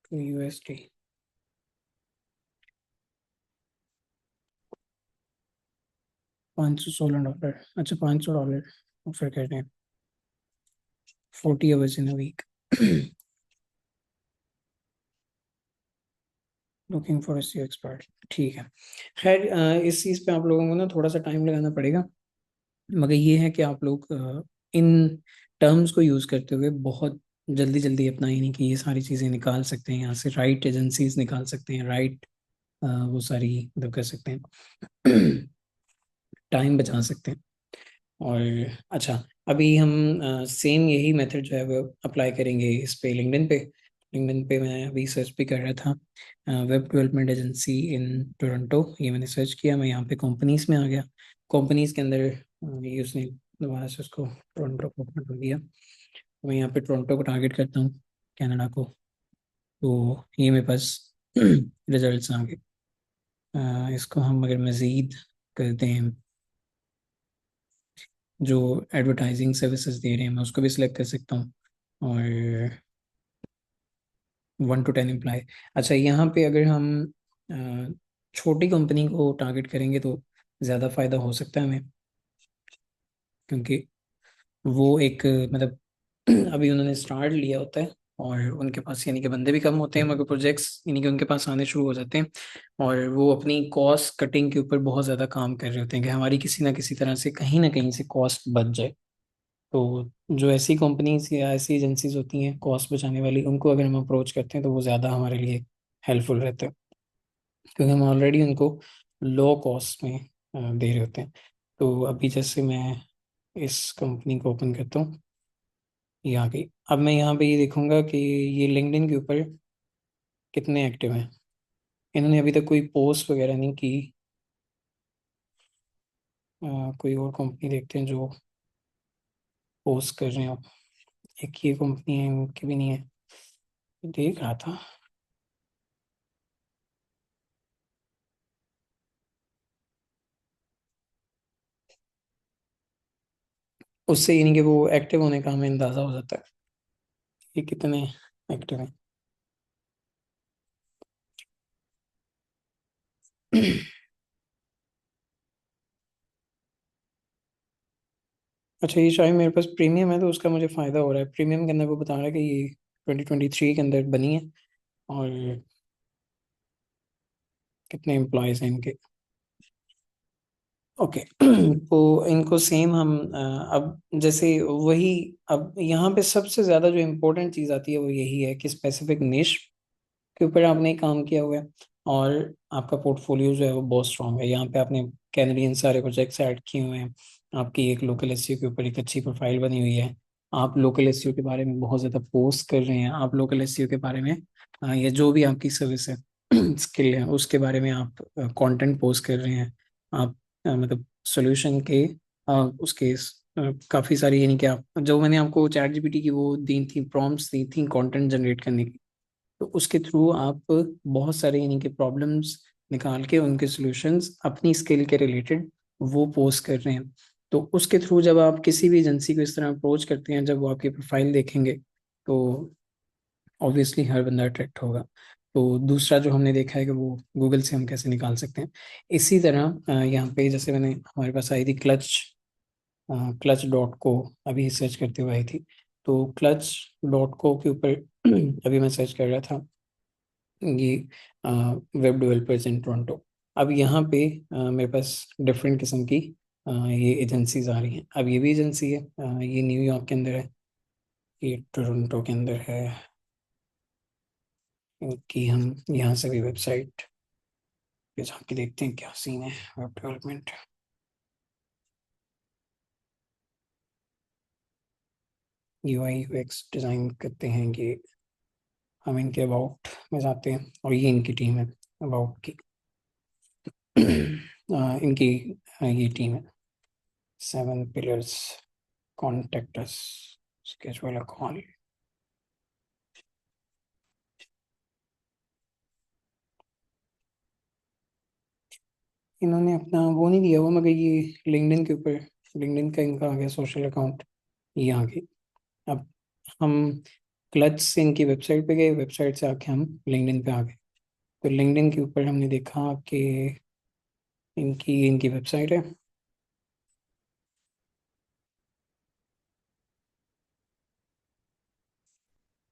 तो USD $516। अच्छा, $500 ऑफर कर रहे हैं, 40 hours in a week। Looking for SEO expert, ठीक है। खैर इस चीज़ पे आप लोगों को ना थोड़ा सा टाइम लगाना पड़ेगा, मगर ये है कि आप लोग इन टर्म्स को यूज़ करते हुए बहुत जल्दी जल्दी अपना, यानी कि ये सारी चीज़ें निकाल सकते हैं यहाँ से, राइट एजेंसीज निकाल सकते हैं, राइट वो सारी मतलब कर सकते हैं, टाइम बचा सकते हैं। और अच्छा, अभी हम सेम यही मेथड जो है वो अप्लाई करेंगे इस पे लिंक्डइन पे। लिंक्डइन पे मैं अभी सर्च भी कर रहा था, web development agency in Toronto, ये मैंने सर्च किया, मैं यहाँ पे कंपनीज में आ गया। कंपनीज के अंदर ये उसने दोबारा से उसको टोरंटो को ओपन कर दिया, तो मैं यहाँ पे टोरंटो को टारगेट करता हूँ, कनाडा को। तो ये मेरे पास रिजल्ट्स आ गए। इसको हम अगर मज़ीद करते हैं, जो एडवर्टाइजिंग सर्विसेज दे रहे हैं मैं उसको भी सिलेक्ट कर सकता हूँ, और 1 to 10 एम्प्लॉय। अच्छा, यहाँ पे अगर हम अ, छोटी कंपनी को टारगेट करेंगे तो ज़्यादा फायदा हो सकता है हमें, क्योंकि वो एक मतलब अभी उन्होंने स्टार्ट लिया होता है, और उनके पास यानी कि बंदे भी कम होते हैं, मगर प्रोजेक्ट्स यानी कि उनके पास आने शुरू हो जाते हैं, और वो अपनी कॉस्ट कटिंग के ऊपर बहुत ज़्यादा काम कर रहे होते हैं कि हमारी किसी ना किसी तरह से कहीं ना कहीं से कॉस्ट बच जाए। तो जो ऐसी कंपनीज या ऐसी एजेंसीज होती हैं कॉस्ट बचाने वाली, उनको अगर हम अप्रोच करते हैं तो वो ज़्यादा हमारे लिए हेल्पफुल रहता है, क्योंकि हम ऑलरेडी उनको लो कॉस्ट में दे रहे होते हैं। तो अभी जैसे मैं इस कंपनी को ओपन करता हूँ, ये आ गई। अब मैं यहाँ पे ये देखूंगा कि ये लिंक्डइन के ऊपर कितने एक्टिव हैं। इन्होंने अभी तक कोई पोस्ट वगैरह नहीं की। कोई और कंपनी देखते हैं जो पोस्ट कर रहे हो। एक ये कंपनी है, उनकी भी नहीं है, देख रहा था। उससे यानी कि वो एक्टिव होने का हमें अंदाज़ा हो जाता है कि कितने एक्टिव हैं। अच्छा, ये शायद मेरे पास प्रीमियम है तो उसका मुझे फ़ायदा हो रहा है। प्रीमियम के अंदर वो बता रहा है कि ये 2023 के अंदर बनी है, और कितने एम्प्लॉयज़ हैं इनके। ओके तो इनको सेम हम अब जैसे वही, अब यहाँ पे सबसे ज़्यादा जो इम्पोर्टेंट चीज़ आती है वो यही है कि स्पेसिफिक निश के ऊपर आपने काम किया हुआ है, और आपका पोर्टफोलियो जो है वो बहुत स्ट्रांग है। यहाँ पे आपने कैनेडियन सारे प्रोजेक्ट्स ऐड किए हुए हैं, आपकी एक लोकल एसईओ के ऊपर एक अच्छी प्रोफाइल बनी हुई है, आप लोकल एसईओ के बारे में बहुत ज़्यादा पोस्ट कर रहे हैं, आप लोकल एसईओ के बारे में या जो भी आपकी सर्विस है स्किल है उसके बारे में आप कंटेंट पोस्ट कर रहे हैं। आप मतलब सोल्यूशन के उसके काफ़ी सारी, यानी कि आप जो मैंने आपको चैट जीपीटी की वो दी थी, प्रॉम्प्ट्स दी थी कंटेंट जनरेट करने की, तो उसके थ्रू आप बहुत सारे यानी कि प्रॉब्लम्स निकाल के उनके सॉल्यूशंस अपनी स्किल के रिलेटेड वो पोस्ट कर रहे हैं। तो उसके थ्रू जब आप किसी भी एजेंसी को इस तरह अप्रोच करते हैं, जब वो आपकी प्रोफाइल देखेंगे तो ऑब्वियसली हर बंदा अट्रैक्ट होगा। तो दूसरा जो हमने देखा है कि वो गूगल से हम कैसे निकाल सकते हैं। इसी तरह यहाँ पे जैसे मैंने, हमारे पास आई थी क्लच.को, अभी सर्च करते हुए आई थी। तो क्लच.को के ऊपर अभी मैं सर्च कर रहा था, ये वेब डेवलपर्स इन टोरंटो। अब यहाँ पे मेरे पास डिफरेंट किस्म की ये एजेंसीज आ रही हैं। अब ये भी एजेंसी है, ये न्यूयॉर्क के अंदर है, ये टोरंटो के अंदर है। इनकी हम यहाँ से भी वेबसाइट पे जाके देखते हैं क्या सीन है web development. UI UX design करते हैं ये। हम इनके अबाउट में जाते हैं और ये इनकी टीम है अबाउट की। इनकी ये टीम है, 7 pillars, contact us, schedule a call. इन्होंने अपना वो नहीं दिया हुआ, मगर ये लिंक्डइन के ऊपर, लिंक्डइन का इनका आ गया सोशल अकाउंट, ये आ गई। अब हम क्लच से इनकी वेबसाइट पे गए, वेबसाइट से आके हम लिंक्डइन पे आ गए। तो लिंक्डइन के ऊपर हमने देखा कि इनकी इनकी वेबसाइट है।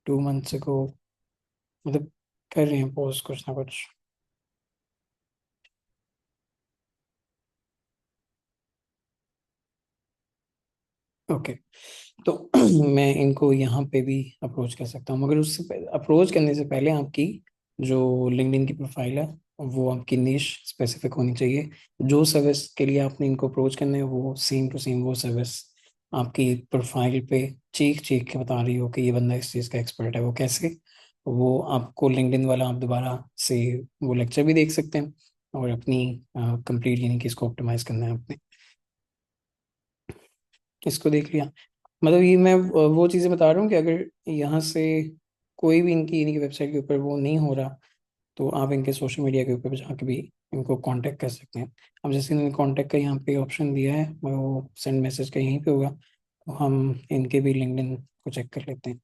2 मंथ्स को, मतलब कर रहे हैं पोस्ट कुछ ना कुछ। ओके। तो मैं इनको यहाँ पे भी अप्रोच कर सकता हूँ, मगर उससे अप्रोच करने से पहले आपकी जो लिंक्डइन की प्रोफाइल है वो आपकी निश स्पेसिफिक होनी चाहिए। जो सर्विस के लिए आपने इनको अप्रोच करना है वो सेम टू सेम वो सर्विस आपकी प्रोफाइल पे चीख चीख के बता रही हो कि ये बंदा इस चीज़ का एक्सपर्ट है। वो कैसे? वो आपको लिंक्डइन वाला, आप दोबारा से वो लेक्चर भी देख सकते हैं और अपनी कंप्लीट, यानी कि इसको ऑप्टिमाइज करना है आपने। इसको देख लिया। मतलब ये मैं वो चीज़ें बता रहा हूँ कि अगर यहाँ से कोई भी इनकी इनकी वेबसाइट के ऊपर वो नहीं हो रहा, तो आप इनके सोशल मीडिया के ऊपर जाके भी इनको कांटेक्ट कर सकते हैं। अब जैसे इन्होंने कांटेक्ट का यहाँ पे ऑप्शन दिया है, वो सेंड मैसेज का यहीं पे होगा, तो हम इनके भी लिंक्डइन को चेक कर लेते हैं।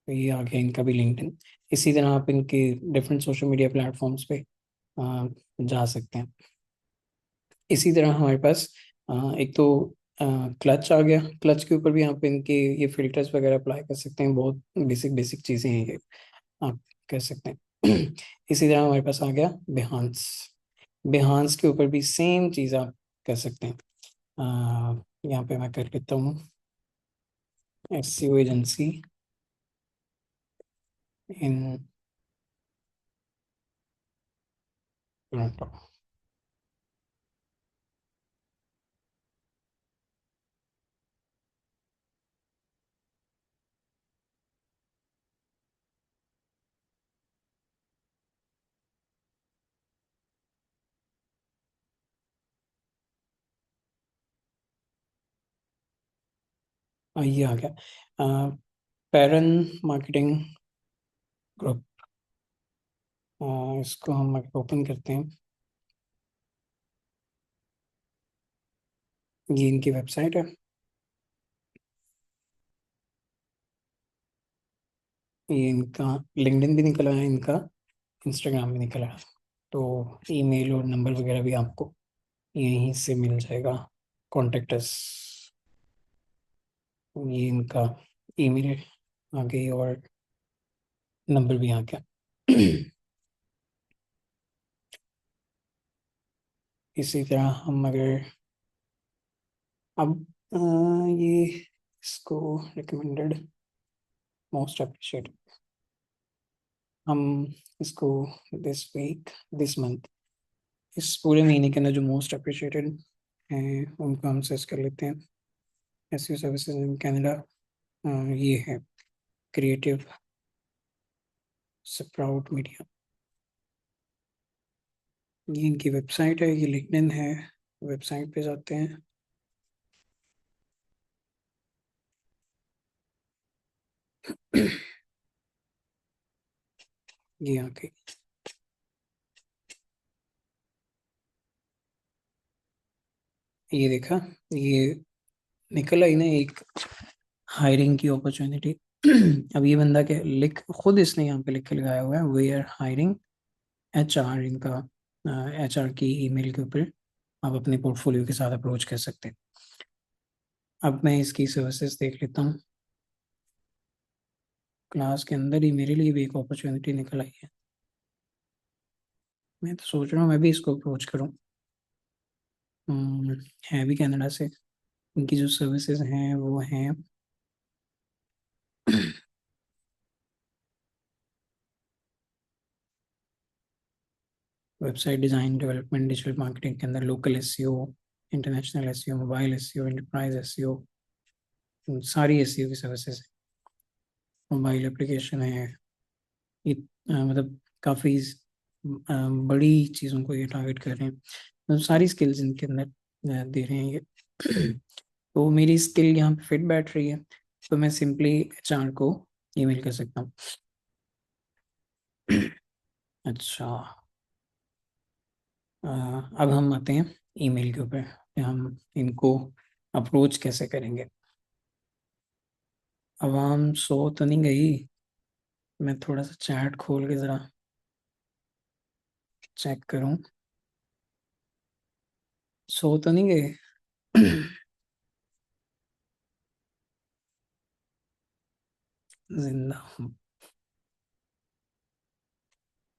तो ये आ गया इनका भी लिंक्डइन। इसी तरह आप इनके डिफरेंट सोशल मीडिया प्लेटफॉर्म्स पे जा सकते हैं। इसी तरह हमारे पास एक तो क्लच आ गया। क्लच के ऊपर भी आप इनके ये फिल्टर्स वगैरह अप्लाई कर सकते हैं। बहुत बेसिक बेसिक चीज़ें हैं ये, आप कर सकते हैं। इसी तरह हमारे पास आ गया बिहांस। बिहांस के ऊपर भी सेम चीज़ आप कर सकते हैं। यहाँ पे मैं कर लेता हूँ एसईओ एजेंसी इन टोरंटो। ये आ गया पैरन मार्केटिंग ग्रुप। इसको हम ओपन करते हैं। ये इनकी वेबसाइट है। ये इनका लिंक्डइन भी निकला है, इनका इंस्टाग्राम भी निकला है। तो ईमेल और नंबर वगैरह भी आपको यहीं से मिल जाएगा। कॉन्टेक्ट अस, ये इनका ईमेल आ गई और नंबर भी आ गया। इसी तरह हम अगर अब ये इसको रिकमेंडेड मोस्ट अप्रिशिएटेड, हम इसको दिस वीक, दिस मंथ, इस पूरे महीने के अंदर जो मोस्ट अप्रिशिएटेड हैं उनको हम सर्च कर लेते हैं। एसईओ सर्विसेज इन कनाडा, ये है क्रिएटिव स्प्राउट मीडिया। ये इनकी वेबसाइट है, ये लिंक्डइन है। वेबसाइट पे जाते हैं। ये आके ये देखा, ये निकल आई ना एक हायरिंग की अपॉर्चुनिटी। अब ये बंदा के लिख खुद इसने यहाँ पे लिख के लगाया हुआ है, वी आर हायरिंग HR। इनका HR की ईमेल के ऊपर आप अपने पोर्टफोलियो के साथ अप्रोच कर सकते हैं। अब मैं इसकी सर्विसेज देख लेता हूँ। क्लास के अंदर ही मेरे लिए भी एक अपॉर्चुनिटी निकल आई है। मैं तो सोच रहा हूँ मैं भी इसको अप्रोच करूँ। हम्म, है भी कनाडा से। इनकी जो सर्विसेज हैं वो हैं website design, development, digital marketing के अंदर local SEO, international SEO, mobile SEO, enterprise SEO, सारी एसईओ की सर्विसेज है। मोबाइल एप्लीकेशन है। ये मतलब काफ़ी बड़ी चीज़ों को ये टारगेट कर रहे हैं। मतलब सारी स्किल्स इनके अंदर दे रहे हैं ये। तो मेरी स्किल यहाँ पे फिट बैठ रही है, तो मैं सिंपली HR को ईमेल कर सकता हूँ। अच्छा, अब हम आते हैं ईमेल के ऊपर कि हम इनको अप्रोच कैसे करेंगे। आवाम सो तो नहीं गई? मैं थोड़ा सा चैट खोल के ज़रा चेक करूं। सो तो नहीं गए? जिंदा हूं।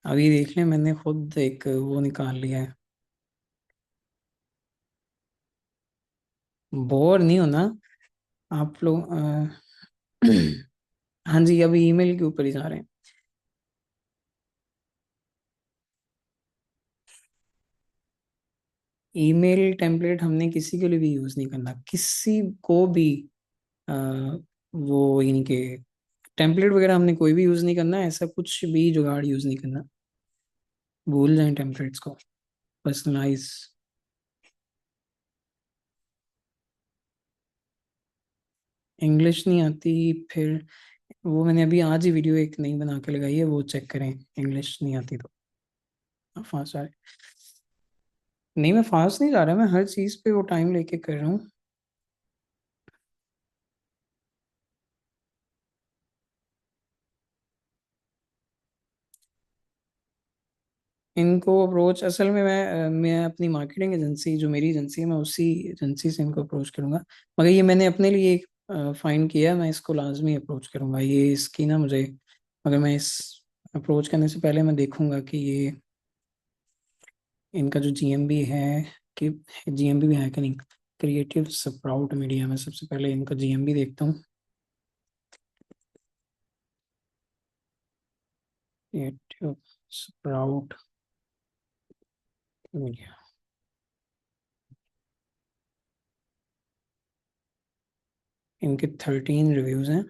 अभी देख लें, मैंने खुद एक वो निकाल लिया है। बोर नहीं होना आप लोग। हाँ जी, अभी ईमेल के ऊपर ही जा रहे हैं। ईमेल टेम्पलेट हमने किसी के लिए भी यूज़ नहीं करना, किसी को भी। आ, वो इनके टेम्पलेट वगैरह हमने कोई भी यूज़ नहीं करना, ऐसा कुछ भी जुगाड़ यूज़ नहीं करना। भूल जाएं टेम्पलेट्स को। पर्सनलाइज। इंग्लिश नहीं आती फिर? वो मैंने अभी आज ही वीडियो एक नई बना के लगाई है, वो चेक करें। इंग्लिश नहीं आती तो फास्ट आ रहा है। नहीं, मैं फास्ट नहीं जा रहा, मैं हर चीज़ पे वो टाइम लेके कर रहा हूँ। इनको अप्रोच असल में मैं अपनी मार्केटिंग एजेंसी, जो मेरी एजेंसी है, मैं उसी एजेंसी से इनको अप्रोच करूंगा। मगर ये मैंने अपने लिए एक फाइंड किया, मैं इसको लाजमी अप्रोच करूंगा। ये इसकी ना मुझे, अगर मैं इस अप्रोच करने से पहले मैं देखूंगा कि ये इनका जो GMB है, कि GMB भी है कि नहीं। क्रिएटिव स्प्राउट मीडिया में सबसे पहले इनका GMB देखता हूँ। Creative sprout media. इनके 13 रिव्यूज हैं।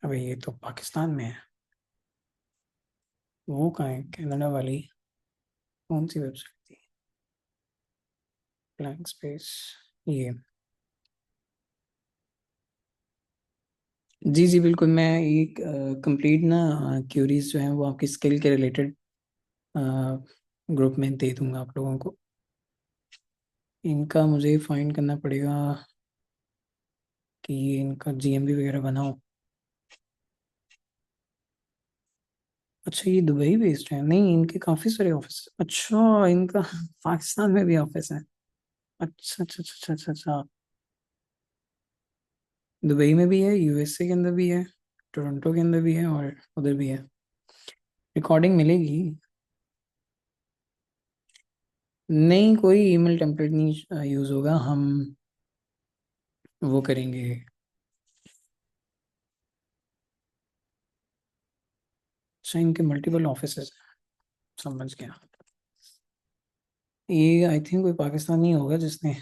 अबे ये तो पाकिस्तान में है। वो कहाँ है कनाडा वाली? कौन सी वेबसाइट थी? Blank space. ये। जी जी बिल्कुल, मैं एक कंप्लीट ना क्यूरीज जो हैं वो आपकी स्किल के रिलेटेड ग्रुप में दे दूंगा आप लोगों को। इनका मुझे फाइंड करना पड़ेगा कि ये इनका GMB वगैरह बनाओ। अच्छा, ये दुबई बेस्ड है? नहीं, इनके काफ़ी सारे ऑफिस। अच्छा, इनका पाकिस्तान में भी ऑफिस है। अच्छा अच्छा अच्छा अच्छा अच्छा अच्छा। दुबई में भी है, USA के अंदर भी है, टोरंटो के अंदर भी है, और उधर भी है। रिकॉर्डिंग मिलेगी। नहीं, कोई ईमेल टेम्पलेट नहीं यूज़ होगा। हम वो करेंगे। अच्छा, इनके मल्टीपल ऑफिसेज। समझ गया। ये आई थिंक कोई पाकिस्तानी होगा जिसने।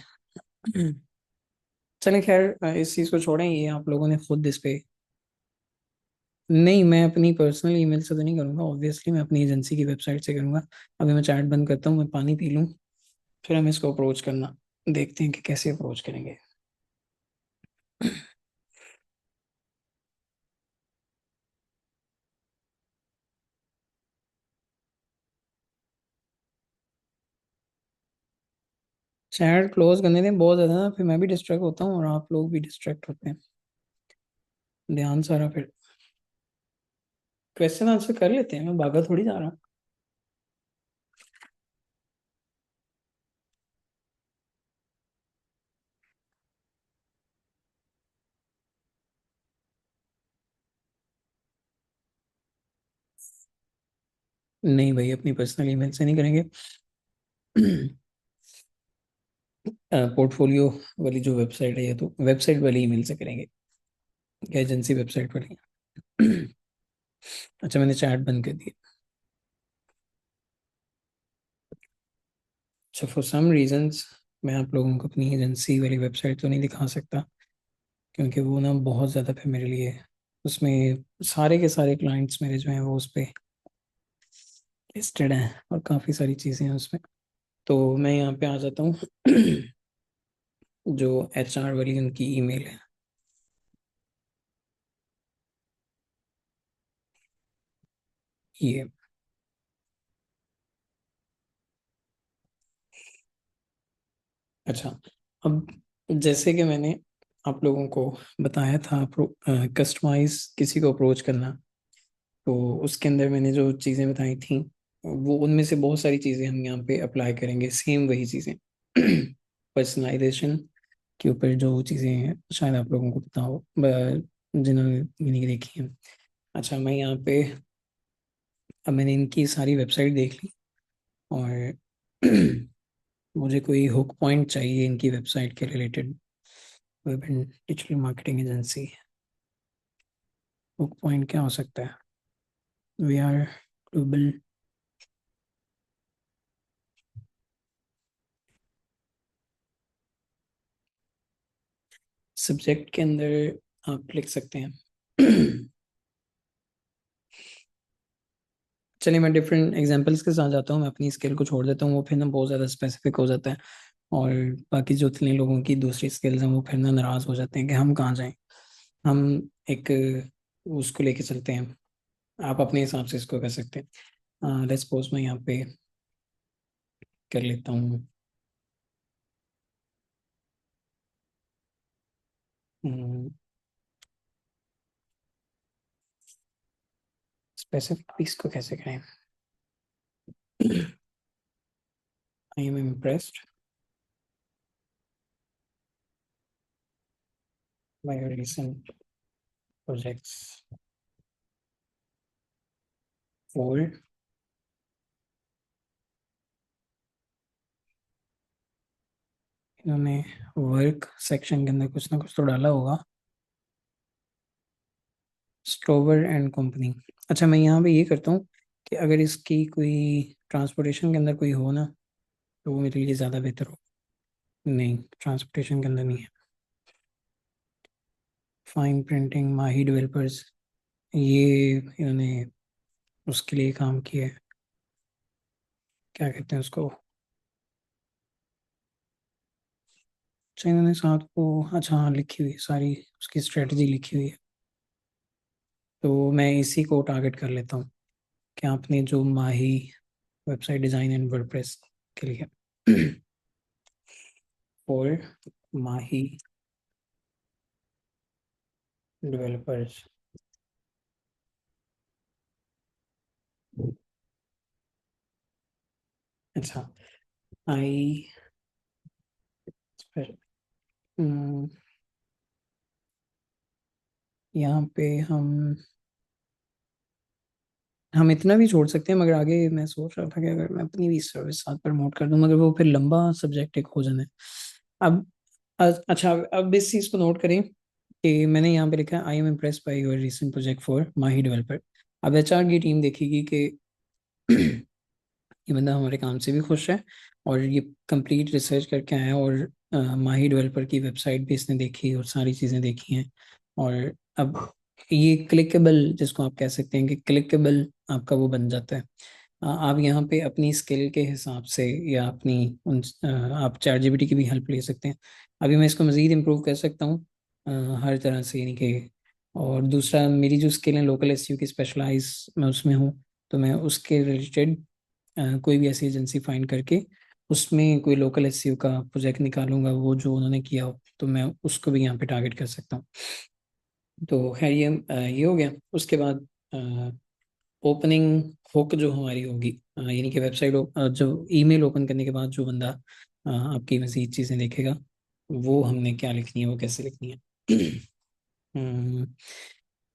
चलें खैर, इस चीज़ को छोड़ें, ये आप लोगों ने खुद इस पे। नहीं, मैं अपनी पर्सनल ईमेल से तो नहीं करूँगा, ऑब्वियसली मैं अपनी एजेंसी की वेबसाइट से करूँगा। अभी मैं चैट बंद करता हूँ, मैं पानी पी लूँ, फिर हम इसको अप्रोच करना देखते हैं कि कैसे अप्रोच करेंगे। चैट क्लोज करने दें बहुत ज्यादा ना, फिर मैं भी डिस्ट्रैक्ट होता हूँ और आप लोग भी डिस्ट्रैक्ट होते हैं, ध्यान सारा फिर। क्वेश्चन आंसर कर लेते हैं, मैं भागा थोड़ी जा रहा हूँ। नहीं भाई, अपनी पर्सनल ईमेल से नहीं करेंगे। पोर्टफोलियो वाली जो वेबसाइट है, ये तो वेबसाइट वाली ईमेल से करेंगे, एजेंसी वेबसाइट वाली। अच्छा, मैंने चैट बंद कर दिया। अच्छा, फॉर सम रीजंस मैं आप लोगों को अपनी एजेंसी वाली वेबसाइट तो नहीं दिखा सकता, क्योंकि वो ना बहुत ज़्यादा फिर मेरे लिए, उसमें सारे के सारे क्लाइंट्स मेरे जो हैं वो उस पर लिस्टेड हैं और काफ़ी सारी चीज़ें हैं उसमें। तो मैं यहाँ पे आ जाता हूँ। जो HR वाली उनकी ईमेल है, ये। अच्छा, अब जैसे कि मैंने आप लोगों को बताया था, कस्टमाइज किसी को अप्रोच करना, तो उसके अंदर मैंने जो चीज़ें बताई थी, वो उनमें से बहुत सारी चीज़ें हम यहाँ पे अप्लाई करेंगे, सेम वही चीज़ें। पर्सनलाइजेशन के ऊपर जो चीज़ें हैं, शायद आप लोगों को पता हो, जिन्होंने ये नहीं देखी है। अच्छा, मैं यहाँ पे, अब मैंने इनकी सारी वेबसाइट देख ली, और मुझे कोई हुक पॉइंट चाहिए इनकी वेबसाइट के related. Web and digital marketing agency, hook point क्या हो सकता है? We are global. सब्जेक्ट के अंदर आप लिख सकते हैं। चलिए, मैं डिफरेंट एग्जांपल्स के साथ जाता हूँ, मैं अपनी स्किल को छोड़ देता हूँ, वो फिर ना बहुत ज़्यादा स्पेसिफिक हो जाता है, और बाकी जो इतने लोगों की दूसरी स्किल्स हैं वो फिर ना नाराज़ हो जाते हैं कि हम कहाँ जाएं। हम एक उसको लेके चलते हैं, आप अपने हिसाब से इसको कर सकते हैं। लेट्स सपोज मैं यहाँ पे कर लेता हूँ स्पेसिफिक, इसको कैसे करें? I am impressed by your recent projects for, इन्होंने वर्क सेक्शन के अंदर कुछ ना कुछ तो डाला होगा, स्टोवर एंड कंपनी। अच्छा, मैं यहाँ पे ये करता हूँ कि अगर इसकी कोई ट्रांसपोर्टेशन के अंदर कोई हो ना, तो वो मेरे लिए ज़्यादा बेहतर हो। नहीं, ट्रांसपोर्टेशन के अंदर नहीं है। फाइन प्रिंटिंग, माही डेवलपर्स, ये इन्होंने उसके लिए काम किया है, क्या कहते हैं उसको। अच्छा, इन्होंने साथ को, अच्छा हाँ, लिखी हुई है सारी, उसकी स्ट्रेटजी लिखी हुई है। तो मैं इसी को टारगेट कर लेता हूँ कि आपने जो माही वेबसाइट डिज़ाइन एंड वर्डप्रेस के लिए, और माही डेवलपर्स। अच्छा, आई, यहाँ पे हम इतना भी छोड़ सकते हैं, मगर आगे मैं सोच रहा था कि अगर मैं अपनी भी सर्विस साथ प्रमोट कर दूं, मगर वो फिर लंबा सब्जेक्ट एक हो जाना है। अब अच्छा, अब इस चीज़ को नोट करें कि मैंने यहाँ पे लिखा है, I am impress by your recent project for Mahi developer. अब HR की टीम देखेगी कि ये बंदा हमारे काम से भी खुश है, और ये कंप्लीट रिसर्च करके आया, और माही डेवलपर की वेबसाइट भी इसने देखी और सारी चीज़ें देखी हैं। और अब ये क्लिकेबल, जिसको आप कह सकते हैं कि क्लिकेबल, आपका वो बन जाता है। आप यहाँ पे अपनी स्किल के हिसाब से, या अपनी आप चैट जीपीटी की भी हेल्प ले सकते हैं। अभी मैं इसको मज़ीद इम्प्रूव कर सकता हूँ हर तरह से, यानी कि। और दूसरा, मेरी जो स्किल है लोकल एसईओ की, स्पेशलाइज मैं उसमें हूँ, तो मैं उसके रिलेटेड कोई भी ऐसी एजेंसी फाइंड करके उसमें कोई लोकल एसईओ का प्रोजेक्ट निकालूंगा, वो जो उन्होंने किया हो, तो मैं उसको भी यहाँ पे टारगेट कर सकता हूँ। तो खैर ये हो गया। उसके बाद ओपनिंग हुक जो हमारी होगी, यानी कि वेबसाइट जो ईमेल ओपन करने के बाद जो बंदा आपकी मज़ीद चीज़ें देखेगा, वो हमने क्या लिखनी है, वो कैसे लिखनी है। हम्म,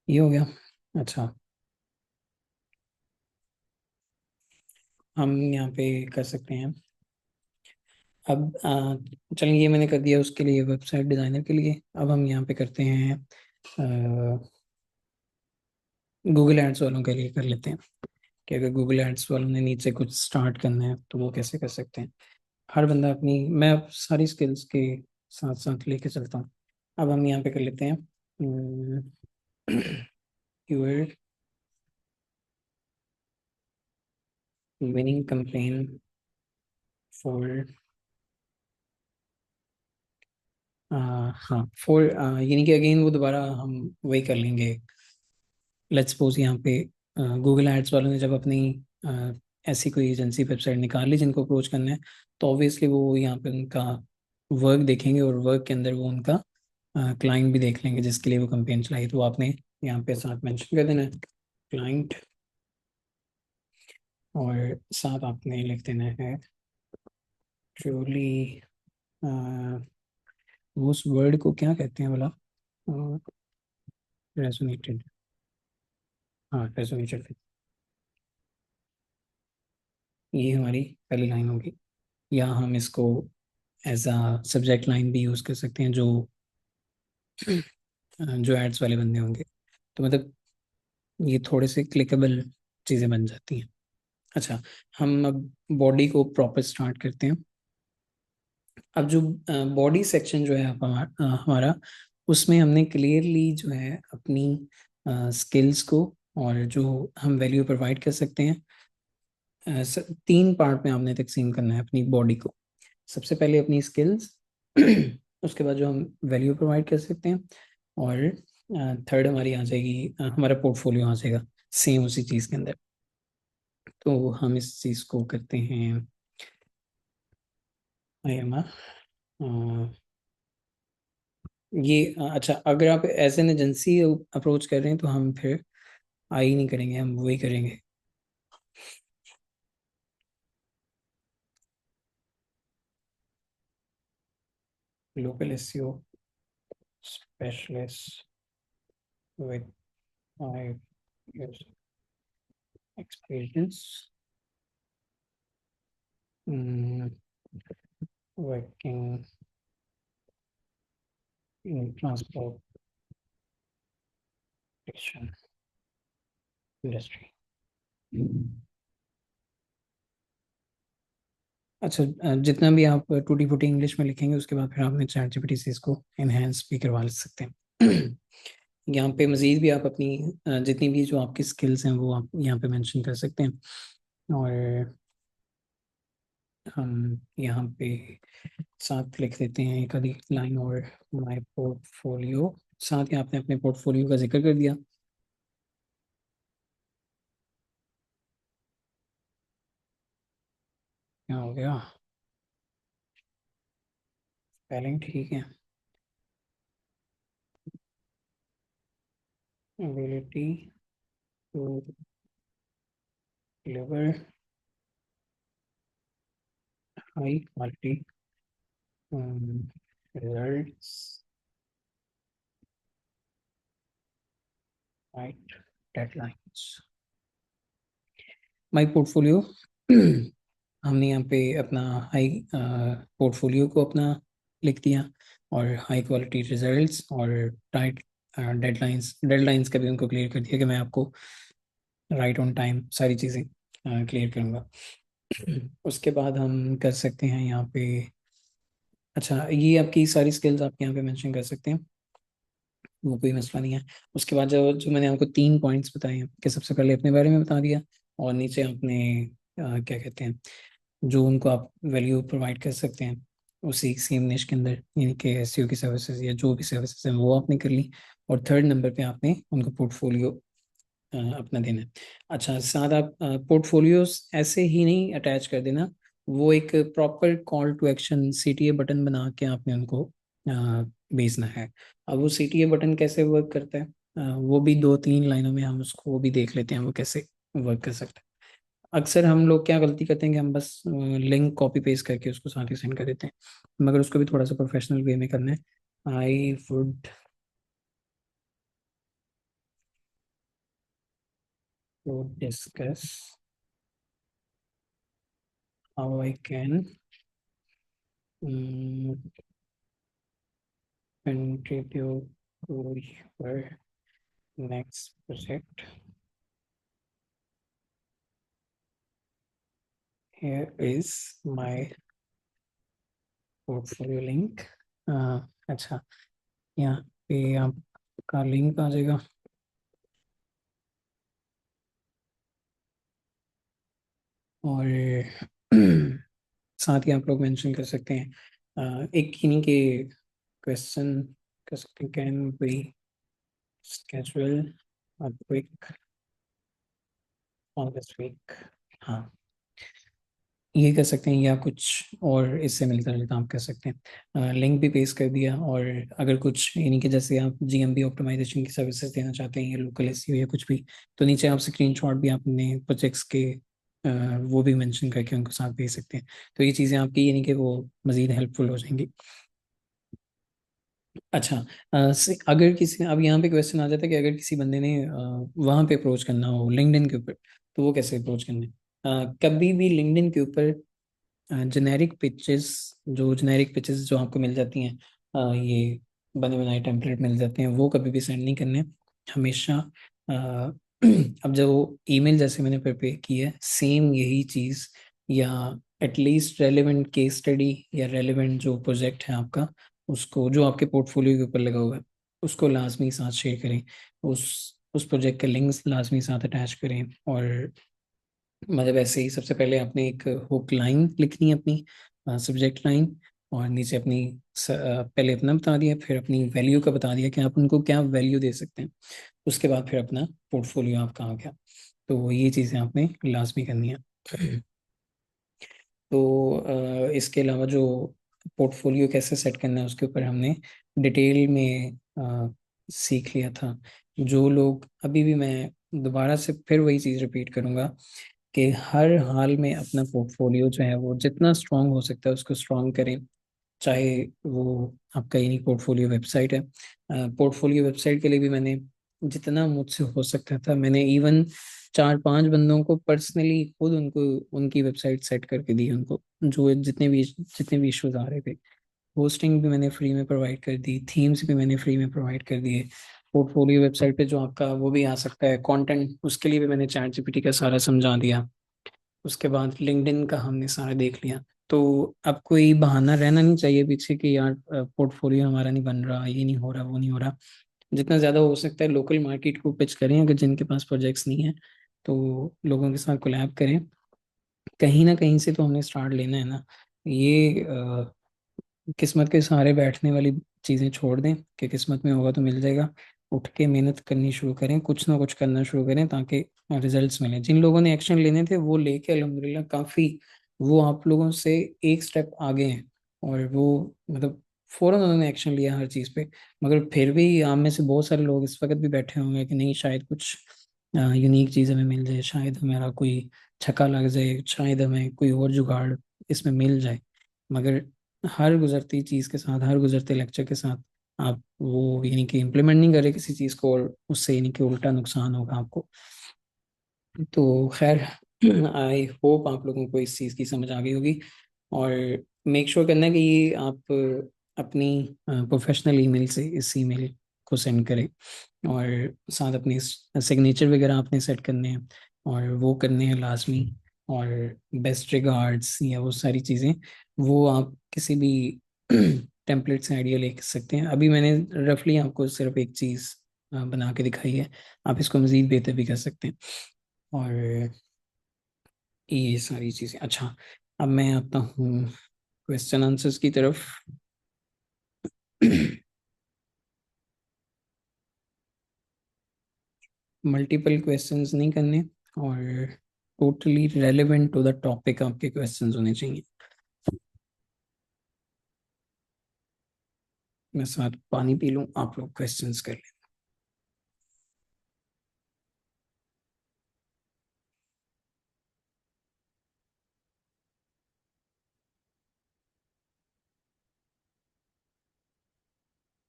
ये हो गया। अच्छा, हम यहाँ पे कर सकते हैं। अब चलिए, ये मैंने कर दिया उसके लिए, वेबसाइट डिज़ाइनर के लिए। अब हम यहाँ पे करते हैं गूगल एड्स वालों के लिए कर लेते हैं कि अगर गूगल एड्स वालों ने नीचे कुछ स्टार्ट करना है तो वो कैसे कर सकते हैं। हर बंदा अपनी, मैं अब सारी स्किल्स के साथ साथ लेके चलता हूँ। अब हम यहाँ पे कर लेते हैं कीवर्ड विनिंग कंप्लेन फॉर, हाँ फॉर, यानी कि अगेन वो दोबारा हम वही कर लेंगे। लेट्स सपोज यहाँ पे गूगल एड्स वालों ने जब अपनी ऐसी कोई एजेंसी वेबसाइट निकाल ली जिनको अप्रोच करना है, तो ऑब्वियसली वो यहाँ पे उनका वर्क देखेंगे, और वर्क के अंदर वो उनका क्लाइंट भी देख लेंगे जिसके लिए वो कंपेन चलाई। तो आपने यहाँ पे साथ मेंशन कर देना है क्लाइंट, और साथ आपने लिख देना है ट्रूली, उस वर्ड को क्या कहते हैं बोला, रेजोनेटेड, हाँ रेजोनेटेड। ये हमारी पहली लाइन होगी। या हम इसको एज अ सब्जेक्ट लाइन भी यूज़ कर सकते हैं, जो एड्स वाले बंदे होंगे। तो मतलब ये थोड़े से क्लिकेबल चीज़ें बन जाती हैं। अच्छा, हम अब बॉडी को प्रॉपर स्टार्ट करते हैं। अब जो बॉडी सेक्शन जो है हमारा, उसमें हमने क्लियरली जो है अपनी स्किल्स को, और जो हम वैल्यू प्रोवाइड कर सकते हैं, तीन पार्ट में हमने तकसीम करना है अपनी बॉडी को। सबसे पहले अपनी स्किल्स, उसके बाद जो हम वैल्यू प्रोवाइड कर सकते हैं, और थर्ड हमारी आ जाएगी, हमारा पोर्टफोलियो आ जाएगा सेम उसी चीज़ के अंदर। तो हम इस चीज़ को करते हैं। आई एम ये अच्छा, अगर आप एज एन एजेंसी अप्रोच कर रहे हैं तो हम फिर आई नहीं करेंगे, हम वही करेंगे। Local SEO specialist with 5 years experience working in transportation industry। अच्छा, जितना भी आप टूटी फूटी इंग्लिश में लिखेंगे, उसके बाद फिर आपने चैट जीपीटी से इसको एनहेंस भी करवा सकते हैं। यहाँ पे मज़ीद भी आप अपनी जितनी भी जो आपकी स्किल्स हैं वो आप यहाँ पे मेंशन कर सकते हैं। और हम यहाँ पे साथ लिख देते हैं एक आधी लाइन और, माय पोर्टफोलियो। साथ ही आपने अपने पोर्टफोलियो का जिक्र कर दिया। क्या हो गया, स्पेलिंग ठीक है। Ability to deliver high quality results, right deadlines. My portfolio, हमने यहाँ पे अपना हाई पोर्टफोलियो को अपना लिख दिया, और हाई क्वालिटी रिजल्ट्स और टाइट डेडलाइंस। डेडलाइंस का भी उनको क्लियर कर दिया कि मैं आपको राइट ऑन टाइम सारी चीज़ें क्लियर करूँगा। उसके बाद हम कर सकते हैं यहाँ पे, अच्छा ये आपकी सारी स्किल्स आप यहाँ पे मेंशन कर सकते हैं, वो कोई मसला नहीं है। उसके बाद जो जो मैंने आपको 3 पॉइंट्स बताए हैं कि सबसे पहले अपने बारे में बता दिया, और नीचे आपने क्या कहते हैं, जो उनको आप वैल्यू प्रोवाइड कर सकते हैं उसी सेम निश के अंदर, यानी कि एसईओ की सर्विसेज या जो भी सर्विसेज हैं वो आपने कर ली। और थर्ड नंबर पे आपने उनको पोर्टफोलियो अपना देना है। अच्छा, साथ आप पोर्टफोलियोज ऐसे ही नहीं अटैच कर देना, वो एक proper call to action CTA button बना के आपने उनको भेजना है। अब वो सीटीए बटन कैसे वर्क करता है, वो भी 2-3 लाइनों में हम उसको वो भी देख लेते हैं वो कैसे वर्क कर सकता है। अक्सर हम लोग क्या गलती करते हैं कि हम बस लिंक कॉपी पेस्ट करके उसको साथ ही सेंड कर देते हैं, मगर उसको भी थोड़ा सा प्रोफेशनल वे में करना है। I would discuss how I can contribute to your next project. Here is my portfolio link. अच्छा, यहाँ पे आपका लिंक आ जाएगा। और साथ ही आप लोग मेंशन कर सकते हैं एक किन्हीं के क्वेश्चन कर सकते हैं, can we schedule a quick on this week। हाँ, ये कर सकते हैं, या कुछ और इससे मिलता जुलता आप कर सकते हैं। लिंक भी पेस्ट कर दिया। और अगर कुछ यानी कि जैसे आप जीएमबी ऑप्टिमाइजेशन की सर्विसेज देना चाहते हैं या लोकल एसईओ या कुछ भी, तो नीचे आप स्क्रीनशॉट भी आपने प्रोजेक्ट्स के वो भी मेंशन करके उनको साथ भेज सकते हैं। तो ये चीज़ें आपकी यानी कि वो मज़ीद हेल्पफुल हो जाएंगी। अच्छा, अगर किसी, अब यहाँ पे क्वेश्चन आ जाता है कि अगर किसी बंदे ने वहाँ पे अप्रोच करना हो लिंक्डइन के ऊपर, तो वो कैसे अप्रोच करना है। कभी भी लिंक्डइन के ऊपर जेनेरिक पिचेस जो आपको मिल जाती हैं, ये बने बनाए टेम्पलेट मिल जाते हैं, वो कभी भी सेंड नहीं करने। हमेशा अ, अब जो ईमेल जैसे मैंने प्रिपेयर की है, सेम यही चीज़, या एटलीस्ट रेलेवेंट केस स्टडी या रेलेवेंट जो प्रोजेक्ट है आपका, उसको जो आपके पोर्टफोलियो के ऊपर लगा हुआ है, उसको लाजमी साथ शेयर करें। उस प्रोजेक्ट के लिंक्स लाजमी साथ अटैच करें। और मतलब ऐसे ही सबसे पहले आपने एक हुक लाइन लिखनी है अपनी, सब्जेक्ट लाइन, और नीचे अपनी पहले अपना बता दिया, फिर अपनी वैल्यू का बता दिया कि आप उनको क्या वैल्यू दे सकते हैं। उसके बाद फिर अपना पोर्टफोलियो आपका आ गया। तो ये चीज़ें आपने लाजमी करनी है। तो इसके अलावा जो पोर्टफोलियो कैसे सेट करना है उसके ऊपर हमने डिटेल में सीख लिया था। जो लोग अभी भी, मैं दोबारा से फिर वही चीज़ रिपीट करूँगा कि हर हाल में अपना पोर्टफोलियो जो है वो जितना स्ट्रांग हो सकता है उसको स्ट्रांग करें। चाहे वो आपका यही पोर्टफोलियो वेबसाइट है, पोर्टफोलियो वेबसाइट के लिए भी मैंने जितना मुझसे हो सकता था, मैंने इवन 4-5 बंदों को पर्सनली खुद उनको उनकी वेबसाइट सेट करके दी उनको, जो जितने भी इश्यूज आ रहे थे। होस्टिंग भी मैंने फ्री में प्रोवाइड कर दी, थीम्स भी मैंने फ्री में प्रोवाइड कर दिए। पोर्टफोलियो वेबसाइट पे जो आपका वो भी आ सकता है कंटेंट, उसके लिए भी मैंने चैट जीपीटी का सारा समझा दिया। उसके बाद लिंक्डइन का हमने सारा देख लिया। तो अब कोई बहाना रहना नहीं चाहिए पीछे कि यार पोर्टफोलियो हमारा नहीं बन रहा, ये नहीं हो रहा, वो नहीं हो रहा। जितना ज़्यादा हो सकता है लोकल मार्केट को पिच करें, अगर जिनके पास प्रोजेक्ट्स नहीं है तो लोगों के साथ कोलैब करें। कहीं ना कहीं से तो हमने स्टार्ट लेना है ना। ये किस्मत के सहारे बैठने वाली चीज़ें छोड़ दें कि किस्मत में होगा तो मिल जाएगा। उठ के मेहनत करनी शुरू करें, कुछ ना कुछ करना शुरू करें ताकि रिजल्ट्स मिलें। जिन लोगों ने एक्शन लेने थे वो लेके अल्हम्दुलिल्लाह काफ़ी, वो आप लोगों से एक स्टेप आगे हैं। और वो मतलब फौरन उन्होंने एक्शन लिया हर चीज़ पे। मगर फिर भी आप में से बहुत सारे लोग इस वक्त भी बैठे होंगे कि नहीं, शायद कुछ यूनिक चीज़ हमें मिल जाए, शायद हमारा कोई छक्का लग जाए, शायद हमें कोई और जुगाड़ इसमें मिल जाए। मगर हर गुजरती चीज़ के साथ, हर गुजरते लेक्चर के साथ आप वो यानी कि इम्प्लीमेंट नहीं करे किसी चीज़ को, और उससे यानी कि उल्टा नुकसान होगा आपको। तो खैर, आई होप आप लोगों को इस चीज़ की समझ आ गई होगी। और मेक श्योर करना है कि ये आप अपनी प्रोफेशनल ईमेल से इस ईमेल को सेंड करें। और साथ अपने सिग्नेचर वगैरह आपने सेट करने हैं, और वो करने हैं लाजमी। और बेस्ट रिगार्ड्स या वो सारी चीज़ें, वो आप किसी भी टेम्पलेट से आइडिया ले सकते हैं। अभी मैंने रफली आपको सिर्फ एक चीज़ बना के दिखाई है, आप इसको मज़ीद बेहतर भी कर सकते हैं। और ये सारी चीज़ें, अच्छा, अब मैं आता हूँ क्वेश्चन आंसर्स की तरफ। मल्टीपल क्वेश्चंस नहीं करने। और totally relevant to the topic आपके क्वेश्चंस होने चाहिए। मैं साथ पानी पी लूं, आप लोग क्वेश्चंस कर लें।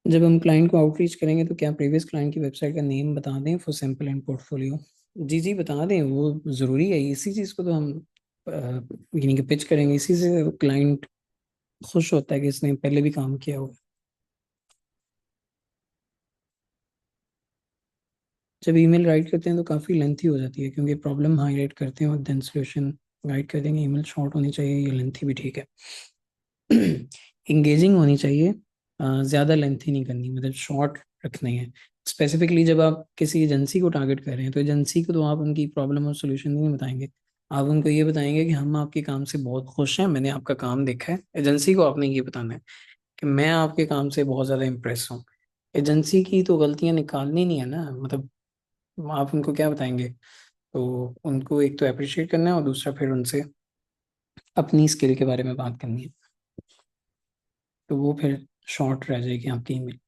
जब हम क्लाइंट को आउटरीच करेंगे तो क्या प्रीवियस क्लाइंट की वेबसाइट का नेम बता दें फॉर सैम्पल एंड पोर्टफोलियो? जी जी बता दें, वो ज़रूरी है, इसी चीज़ को तो हम यानी कि पिच करेंगे, इसी से क्लाइंट खुश होता है कि इसने पहले भी काम किया हुआ है। जब ईमेल राइट करते हैं तो काफ़ी लेंथी हो जाती है, क्योंकि प्रॉब्लम हाईलाइट करते हैं और देन सोल्यूशन गाइड कर देंगे। ईमेल शॉर्ट होनी चाहिए, ये लेंथी भी ठीक है। इंगेजिंग होनी चाहिए, ज़्यादा लेंथी नहीं करनी, मतलब शॉर्ट रखनी है। स्पेसिफिकली जब आप किसी एजेंसी को टारगेट कर रहे हैं तो एजेंसी को तो आप उनकी प्रॉब्लम और सोल्यूशन नहीं बताएंगे। आप उनको ये बताएंगे कि हम आपके काम से बहुत खुश हैं, मैंने आपका काम देखा है। एजेंसी को आपने ये बताना है कि मैं आपके काम से बहुत ज़्यादा इम्प्रेस हूँ। एजेंसी की तो गलतियाँ निकालनी नहीं है ना, मतलब आप उनको क्या बताएंगे? तो उनको एक तो अप्रिशिएट करना है और दूसरा फिर उनसे अपनी स्किल के बारे में बात करनी है। तो वो फिर शॉर्ट रह जाएगी आपकी ईमेल।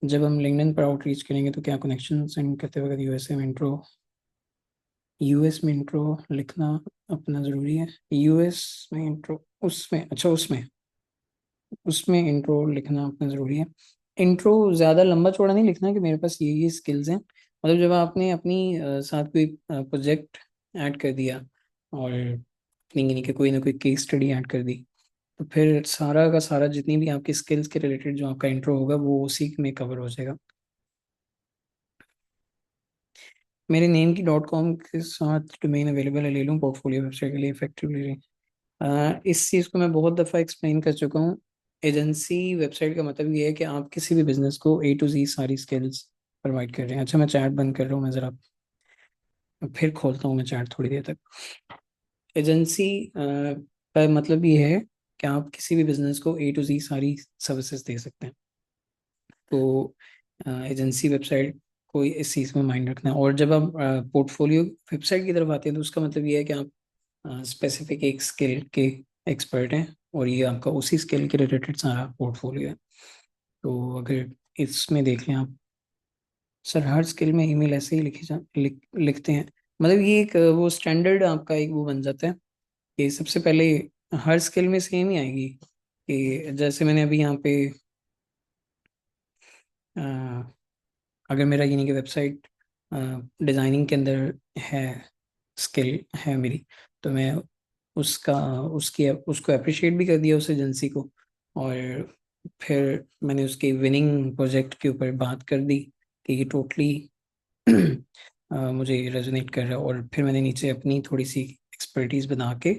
जब हम लिंक्डइन पर आउटरीच करेंगे तो क्या कनेक्शन सेंड करते वक्त यूएसए में इंट्रो, यूएस में इंट्रो लिखना अपना ज़रूरी है? यूएस में इंट्रो, उसमें, अच्छा उसमें, उसमें इंट्रो लिखना अपना ज़रूरी है। इंट्रो ज़्यादा लंबा चौड़ा नहीं लिखना कि मेरे पास ये स्किल्स हैं। मतलब जब आपने अपनी साथ कोई प्रोजेक्ट ऐड कर दिया और नहीं कि कोई ना कोई केस स्टडी ऐड कर दी, तो फिर सारा का सारा जितनी भी आपकी स्किल्स के रिलेटेड जो आपका इंट्रो होगा वो उसी में कवर हो जाएगा। मेरे नेम की डॉट कॉम के साथ डोमेन अवेलेबल है, ले लूँ पोर्टफोलियो वेबसाइट के लिए इफेक्टिवली? इस चीज़ को मैं बहुत दफ़ा एक्सप्लेन कर चुका हूँ। एजेंसी वेबसाइट का मतलब ये है कि आप किसी भी बिजनेस को ए टू जी सारी स्किल्स प्रोवाइड कर रहे हैं। अच्छा मैं चैट बंद कर रहा हूँ, मैं ज़रा फिर खोलता हूँ मैं चैट थोड़ी देर तक। एजेंसी का मतलब ये है कि आप किसी भी बिजनेस को ए टू जी सारी सर्विसेज दे सकते हैं। तो एजेंसी वेबसाइट को इस चीज़ में माइंड रखना है। और जब आप पोर्टफोलियो वेबसाइट की तरफ आते हैं तो उसका मतलब ये है कि आप स्पेसिफिक एक स्किल के एक्सपर्ट हैं और ये आपका उसी स्किल के रिलेटेड सारा पोर्टफोलियो है। तो अगर इसमें देख लें आप, सर हर स्किल में ईमेल ऐसे ही लिखते हैं, मतलब ये एक वो स्टैंडर्ड आपका एक वो बन जाता है कि सबसे पहले हर स्किल में सेम ही आएगी। कि जैसे मैंने अभी यहाँ पे अगर मेरा यानी कि वेबसाइट डिज़ाइनिंग के अंदर है, स्किल है मेरी, तो मैं उसका उसकी उसको अप्रिशिएट भी कर दिया उस एजेंसी को। और फिर मैंने उसके विनिंग प्रोजेक्ट के ऊपर बात कर दी कि ये टोटली मुझे रेजोनेट कर रहा है। और फिर मैंने नीचे अपनी थोड़ी सी एक्सपर्टीज बना के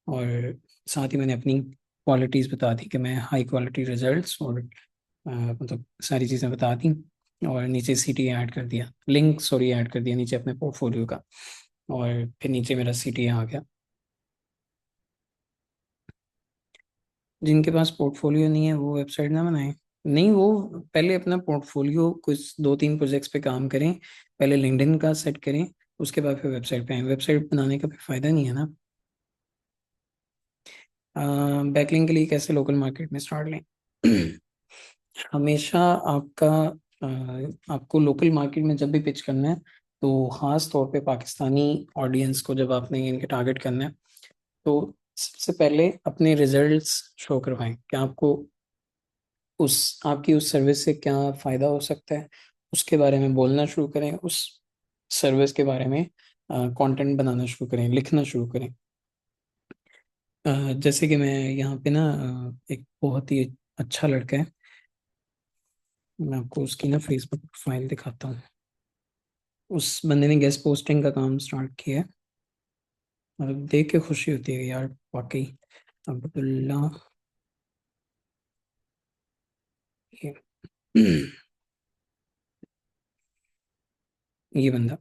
और साथ ही मैंने अपनी क्वालिटीज़ बता दी कि मैं हाई क्वालिटी रिजल्ट्स और मतलब सारी चीज़ें बता दी। और नीचे सीटी ऐड कर दिया, लिंक सॉरी ऐड कर दिया नीचे अपने पोर्टफोलियो का। और फिर नीचे मेरा सीटी आ गया। जिनके पास पोर्टफोलियो नहीं है वो वेबसाइट ना बनाए। नहीं, वो पहले अपना पोर्टफोलियो कुछ दो तीन प्रोजेक्ट्स पे काम करें, पहले लिंक्डइन का सेट करें, उसके बाद फिर वेबसाइट पे आए। वेबसाइट बनाने का फिर फायदा नहीं है ना। बैकलिंक के लिए कैसे लोकल मार्केट में स्टार्ट लें? हमेशा आपका आपको लोकल मार्केट में जब भी पिच करना है तो ख़ास तौर पे पाकिस्तानी ऑडियंस को जब आपने इनके टारगेट करना है तो सबसे पहले अपने रिजल्ट्स शो करवाएं कि आपको उस आपकी उस सर्विस से क्या फ़ायदा हो सकता है, उसके बारे में बोलना शुरू करें। उस सर्विस के बारे में कंटेंट बनाना शुरू करें, लिखना शुरू करें। जैसे कि मैं यहाँ पे ना एक बहुत ही अच्छा लड़का है, मैं आपको उसकी ना फेसबुक प्रोफाइल दिखाता हूँ। उस बंदे ने गेस्ट पोस्टिंग का काम स्टार्ट किया है, मतलब देख के खुशी होती है यार, वाकई। अब्दुल्ला, ये ये बंदा,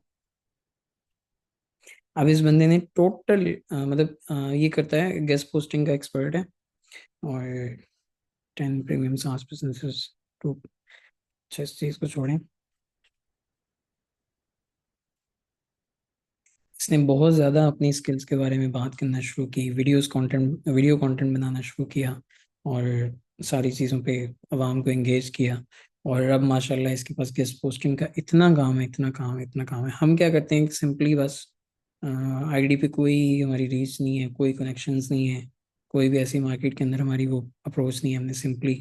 अब इस बंदे ने टोटल मतलब ये करता है, गेस्ट पोस्टिंग का एक्सपर्ट है। और 10 प्रीमियम SaaS बिजनेसेस टू, इस चीज़ को छोड़ें। इसने बहुत ज़्यादा अपनी स्किल्स के बारे में बात करना शुरू की, वीडियो कंटेंट बनाना शुरू किया, और सारी चीज़ों पे आवाम को एंगेज किया। और अब माशाल्लाह इसके पास गेस्ट पोस्टिंग का इतना काम है, इतना काम है, इतना काम है। हम क्या करते हैं कि सिंपली बस आईडी पे कोई हमारी रीच नहीं है, कोई कनेक्शंस नहीं है, कोई भी ऐसी मार्केट के अंदर हमारी वो अप्रोच नहीं है। हमने सिंपली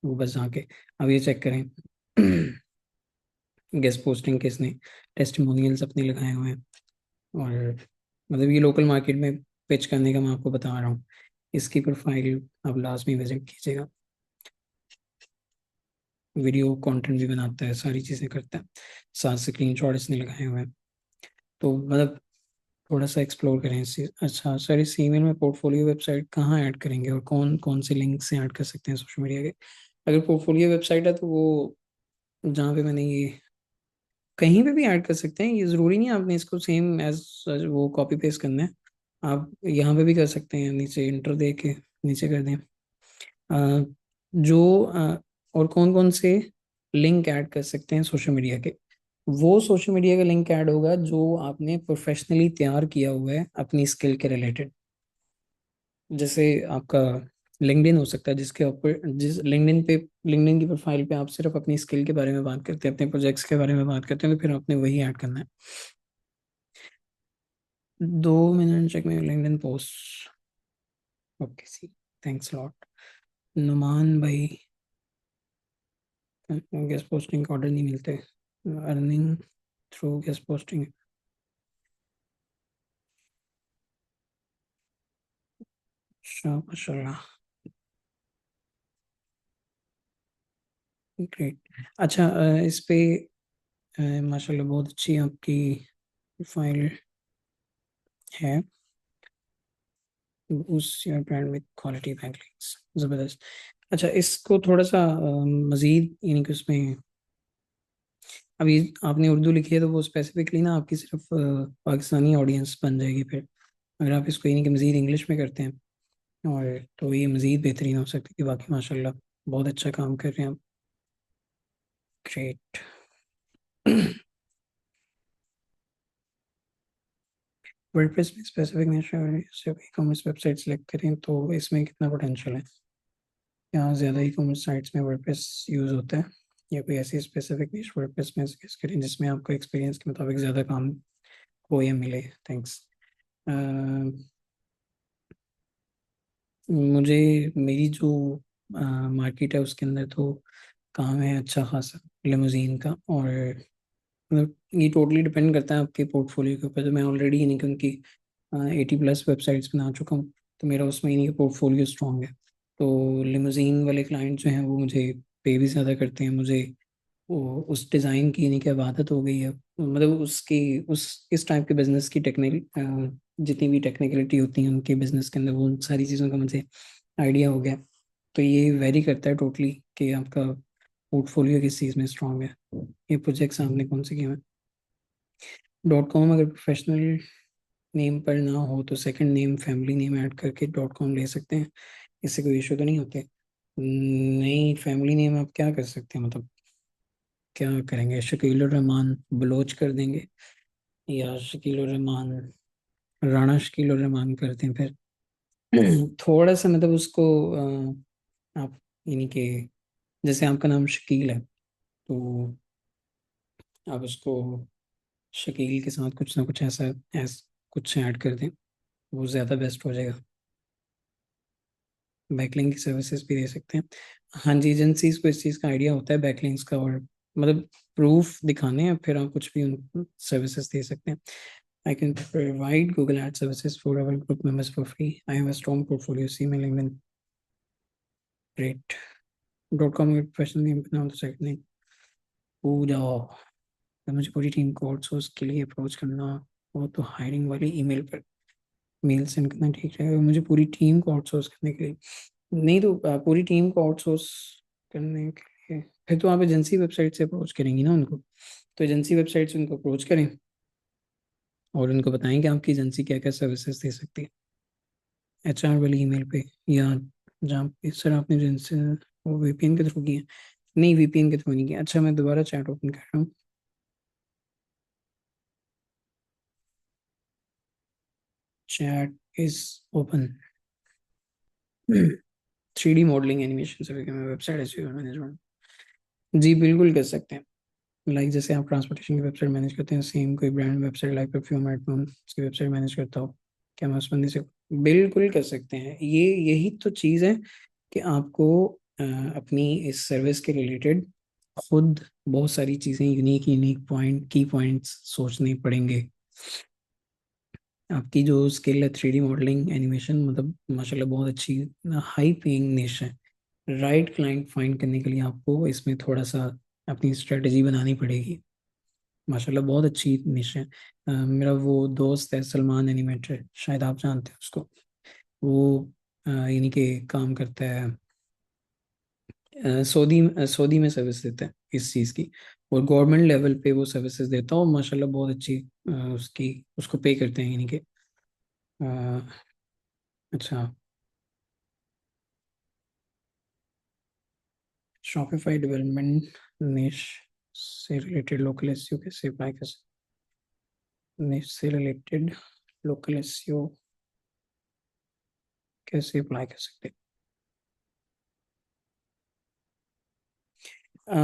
वो बस जाके, अब ये चेक करें गेस्ट पोस्टिंग के इसने टेस्टिमोनियल्स अपने लगाए हुए हैं। और मतलब ये लोकल मार्केट में पिच करने का मैं आपको बता रहा हूँ। इसकी प्रोफाइल आप लास्ट में विजिट कीजिएगा। वीडियो कंटेंट भी बनाता है, सारी चीज़ें करता है, साथ स्क्रीन शॉट इसने लगाए हुए हैं। तो मतलब थोड़ा सा एक्सप्लोर करें इस चीज़। अच्छा सर, इस ईमेल में पोर्टफोलियो वेबसाइट कहाँ ऐड करेंगे और कौन कौन से लिंक से ऐड कर सकते हैं सोशल मीडिया के? अगर पोर्टफोलियो वेबसाइट है तो वो जहाँ पे मैंने ये, कहीं पे भी ऐड कर सकते हैं, ये ज़रूरी नहीं है आपने इसको सेम एज वो कॉपी पेस्ट करना है। आप यहाँ पे भी कर सकते हैं, नीचे इंटर दे के नीचे कर दें। अ, और कौन कौन से लिंक ऐड कर सकते हैं सोशल मीडिया के? वो सोशल मीडिया का लिंक ऐड होगा जो आपने प्रोफेशनली तैयार किया हुआ है अपनी स्किल के रिलेटेड। जैसे आपका लिंक्डइन हो सकता है, जिसके ऊपर जिस लिंक्डइन की प्रोफाइल पे आप सिर्फ अपनी स्किल के बारे में बात करते हैं, अपने प्रोजेक्ट्स के बारे में बात करते हैं, तो फिर आपने वही ऐड करना है। 2 मिनट चेक में लिंक्डइन पोस्ट। ओके सी, थैंक्स लॉट नुमान भाई। गेस्ट पोस्टिंग का ऑर्डर नहीं मिलते, अर्निंग थ्रू गेस्ट पोस्टिंग। अच्छा माशाल्लाह, ग्रेट। अच्छा इस पे माशाल्लाह बहुत अच्छी आपकी प्रोफाइल है। उस your brand with quality backlinks, ज़बरदस्त। अच्छा इसको थोड़ा सा मज़ीद यानी कि उसमें, अभी आपने उर्दू लिखी है तो वो स्पेसिफिकली ना आपकी सिर्फ पाकिस्तानी ऑडियंस बन जाएगी। फिर अगर आप इसको यानी कि मज़ीद इंग्लिश में करते हैं और तो ये मज़ीद बेहतरीन हो सकती है। कि बाकी माशाल्लाह बहुत अच्छा काम कर रहे हैं आप, ग्रेट। वर्डप्रेस में स्पेसिफिक निche से ई कॉमर्स वेबसाइट सेलेक्ट करें तो इसमें कितना पोटेंशियल है? यहाँ ज़्यादा ई कॉमर्स साइट्स में वर्डप्रेस यूज़ होता है, या कोई ऐसी स्पेसिफिक निश वर्डप्रेस में सजेस्ट करें जिसमें आपको एक्सपीरियंस के मुताबिक ज़्यादा काम हो या मिले? थैंक्स। मुझे मेरी जो मार्केट है उसके अंदर तो काम है अच्छा खासा लिमोजीन का। और मतलब ये टोटली डिपेंड करता है आपके पोर्टफोलियो के ऊपर। तो मैं ऑलरेडी यानी कि उनकी 80+ वेबसाइट्स बना चुका हूँ, तो मेरा उसमें यानी कि पोर्टफोलियो स्ट्रॉन्ग है। तो लिमोजीन वाले क्लाइंट जो हैं वो मुझे पे भी ज़्यादा करते हैं। मुझे वो उस डिज़ाइन की यानी कि अब आदत हो गई है, मतलब उसकी उस इस टाइप के बिजनेस की टेक्निकल जितनी भी टेक्निकलिटी होती है उनके बिजनेस के अंदर, वो उन सारी चीज़ों का मुझे आइडिया हो गया। तो ये वेरी करता है टोटली कि आपका पोर्टफोलियो किस चीज़ में स्ट्रांग है। ये प्रोजेक्ट्स आपने कौन से किए हैं? .com अगर प्रोफेशनल नेम पर ना हो तो second name family name add करके .com ले सकते हैं, इससे कोई इशू तो नहीं होते? नहीं, फैमिली नेम आप क्या कर सकते हैं, मतलब क्या करेंगे? शकील उर रहमान बलोच कर देंगे, या शकील उर रहमान राणा शकील उर रहमान करते हैं फिर? थोड़ा सा मतलब उसको आप यानी कि जैसे आपका नाम शकील है तो आप उसको शकील के साथ कुछ ना कुछ ऐसा कुछ ऐड कर दें, वो ज़्यादा बेस्ट हो जाएगा। बैकलिंक की सर्विसेज भी दे सकते हैं। हाँ जी, एजेंसीज को इस चीज़ का आइडिया होता है बैकलिंक्स का, और मतलब प्रूफ दिखाने हैं फिर आप कुछ भी उन सर्विसेज दे सकते हैं। I can provide Google Ads services for our group members for free. I have a strong portfolio. See my LinkedIn. Great. .com में प्रोफेशनल नेम बनाओ तो सेकंड नेम पूजा। तो मुझे पूरी टीम को आउटसोर्स के लिए अप्रोच करना हो तो हायरिंग वाली ईमेल पर मेल सेंड करना ठीक रहेगा? मुझे पूरी टीम को आउटसोर्स करने के लिए नहीं, तो पूरी टीम को आउटसोर्स करने के लिए फिर तो आप एजेंसी वेबसाइट से अप्रोच करेंगी ना उनको। तो एजेंसी वेबसाइट से उनको अप्रोच करें और उनको बताएं कि आपकी एजेंसी क्या क्या सर्विसेज दे सकती है, HR वाली ईमेल पे, या जहाँ पे सर आपने एजेंसी वो VPN के थ्रू किया है? नहीं, VPN के थ्रू नहीं किया। अच्छा मैं दोबारा चैट ओपन कर रहा हूँ। Chat is open. 3D modelling animation से वेबसाइट एसईओ मैनेजमेंट, जी बिल्कुल कर सकते हैं। लाइक जैसे आप ट्रांसपोर्टेशन की वेबसाइट मैनेज करते हैं, सेम कोई brand website like perfume at home उसकी वेबसाइट मैनेज करता हो, क्या मैं उस बंदे से बिल्कुल कर सकते हैं। ये यही तो चीज़ है कि आपको अपनी इस सर्विस के रिलेटेड खुद बहुत सारी चीज़ें यूनिक यूनिक पॉइंट की पॉइंट्स सोचने पड़ेंगे। आपकी जो स्किल है 3D मॉडलिंग एनिमेशन, मतलब माशाल्लाह बहुत अच्छी हाई पेइंग निश है। राइट क्लाइंट फाइंड करने के लिए आपको इसमें थोड़ा सा अपनी स्ट्रेटजी बनानी पड़ेगी। माशाल्लाह बहुत अच्छी निश है। मेरा वो दोस्त है सलमान एनिमेटर, शायद आप जानते हैं उसको। वो यानी कि काम करता है सऊदी में सर्विस देता है इस चीज़ की, और गवर्नमेंट लेवल पे वो सर्विसेज देता है और माशाल्लाह बहुत अच्छी उसकी उसको पे करते हैं यानी कि अ, अच्छा। शॉपिफाई डेवलपमेंट निश से रिलेटेड लोकल एसईओ कैसे अप्लाई कर सकते हैं, निश से रिलेटेड लोकल एसईओ कैसे अप्लाई कर सकते हैं।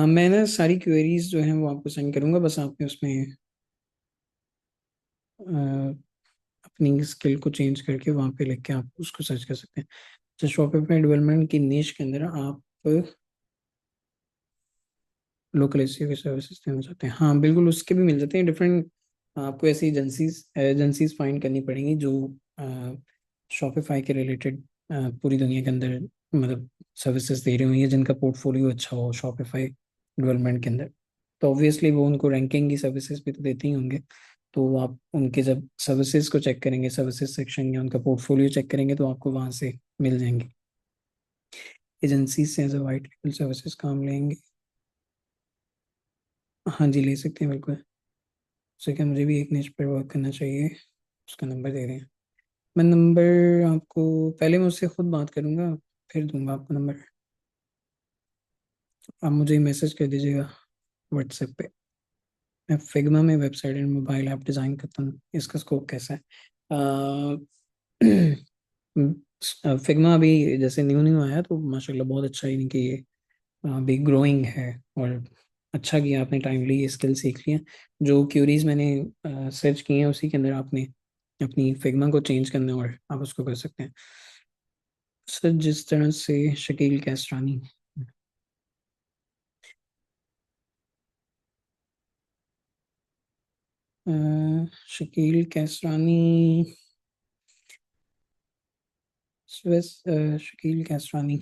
मैं ना सारी क्वेरीज जो हैं वो आपको सेंड करूंगा, बस आपने उसमें अ, अपनी स्किल को चेंज करके वहाँ पे लिख के आप उसको सर्च कर सकते हैं। तो शॉपिफाई डेवलपमेंट की निश के अंदर आप लोकल एसईओ की सर्विसेज देना चाहते हैं, हाँ बिल्कुल उसके भी मिल जाते हैं डिफरेंट। आपको ऐसी एजेंसीज एजेंसीज फाइंड करनी पड़ेंगी जो शॉपिफाई के रिलेटेड पूरी दुनिया के अंदर मतलब सर्विसेज दे रही हुई हैं, जिनका पोर्टफोलियो अच्छा हो शॉपिफाई डेवलपमेंट के अंदर। तो ऑब्वियसली वो उनको रैंकिंग की सर्विसेज भी तो देते ही होंगे। तो आप उनके जब सर्विसेज को चेक करेंगे, सर्विसेज सेक्शन या उनका पोर्टफोलियो चेक करेंगे, तो आपको वहाँ से मिल जाएंगे। एजेंसी से एज अ वाइट लेवल सर्विसेज काम लेंगे, हाँ जी ले सकते हैं बिल्कुल। जैसे कि मुझे भी एक निश पर वर्क करना चाहिए, उसका नंबर दे रहे हैं। मैं नंबर आपको पहले मैं उससे खुद बात करूंगा, फिर दूंगा आपको नंबर। आप मुझे मैसेज कर दीजिएगा व्हाट्सएप पे। मैं फिग्मा में website and mobile app design करता हूँ, इसका स्कोप कैसा है? फिग्मा अभी जैसे न्यू न्यू आया तो माशाल्लाह बहुत अच्छा ही, नहीं कि ये अभी ग्रोइंग है। और अच्छा किया आपने टाइमली ये स्किल सीख लिया। जो क्यूरीज मैंने सर्च की हैं उसी के अंदर आपने अपनी फिग्मा को चेंज करना है और आप उसको कर सकते हैं। सर जिस तरह से शकील कैसरानी, अ, शकील कैसरानी शकील कैसरानी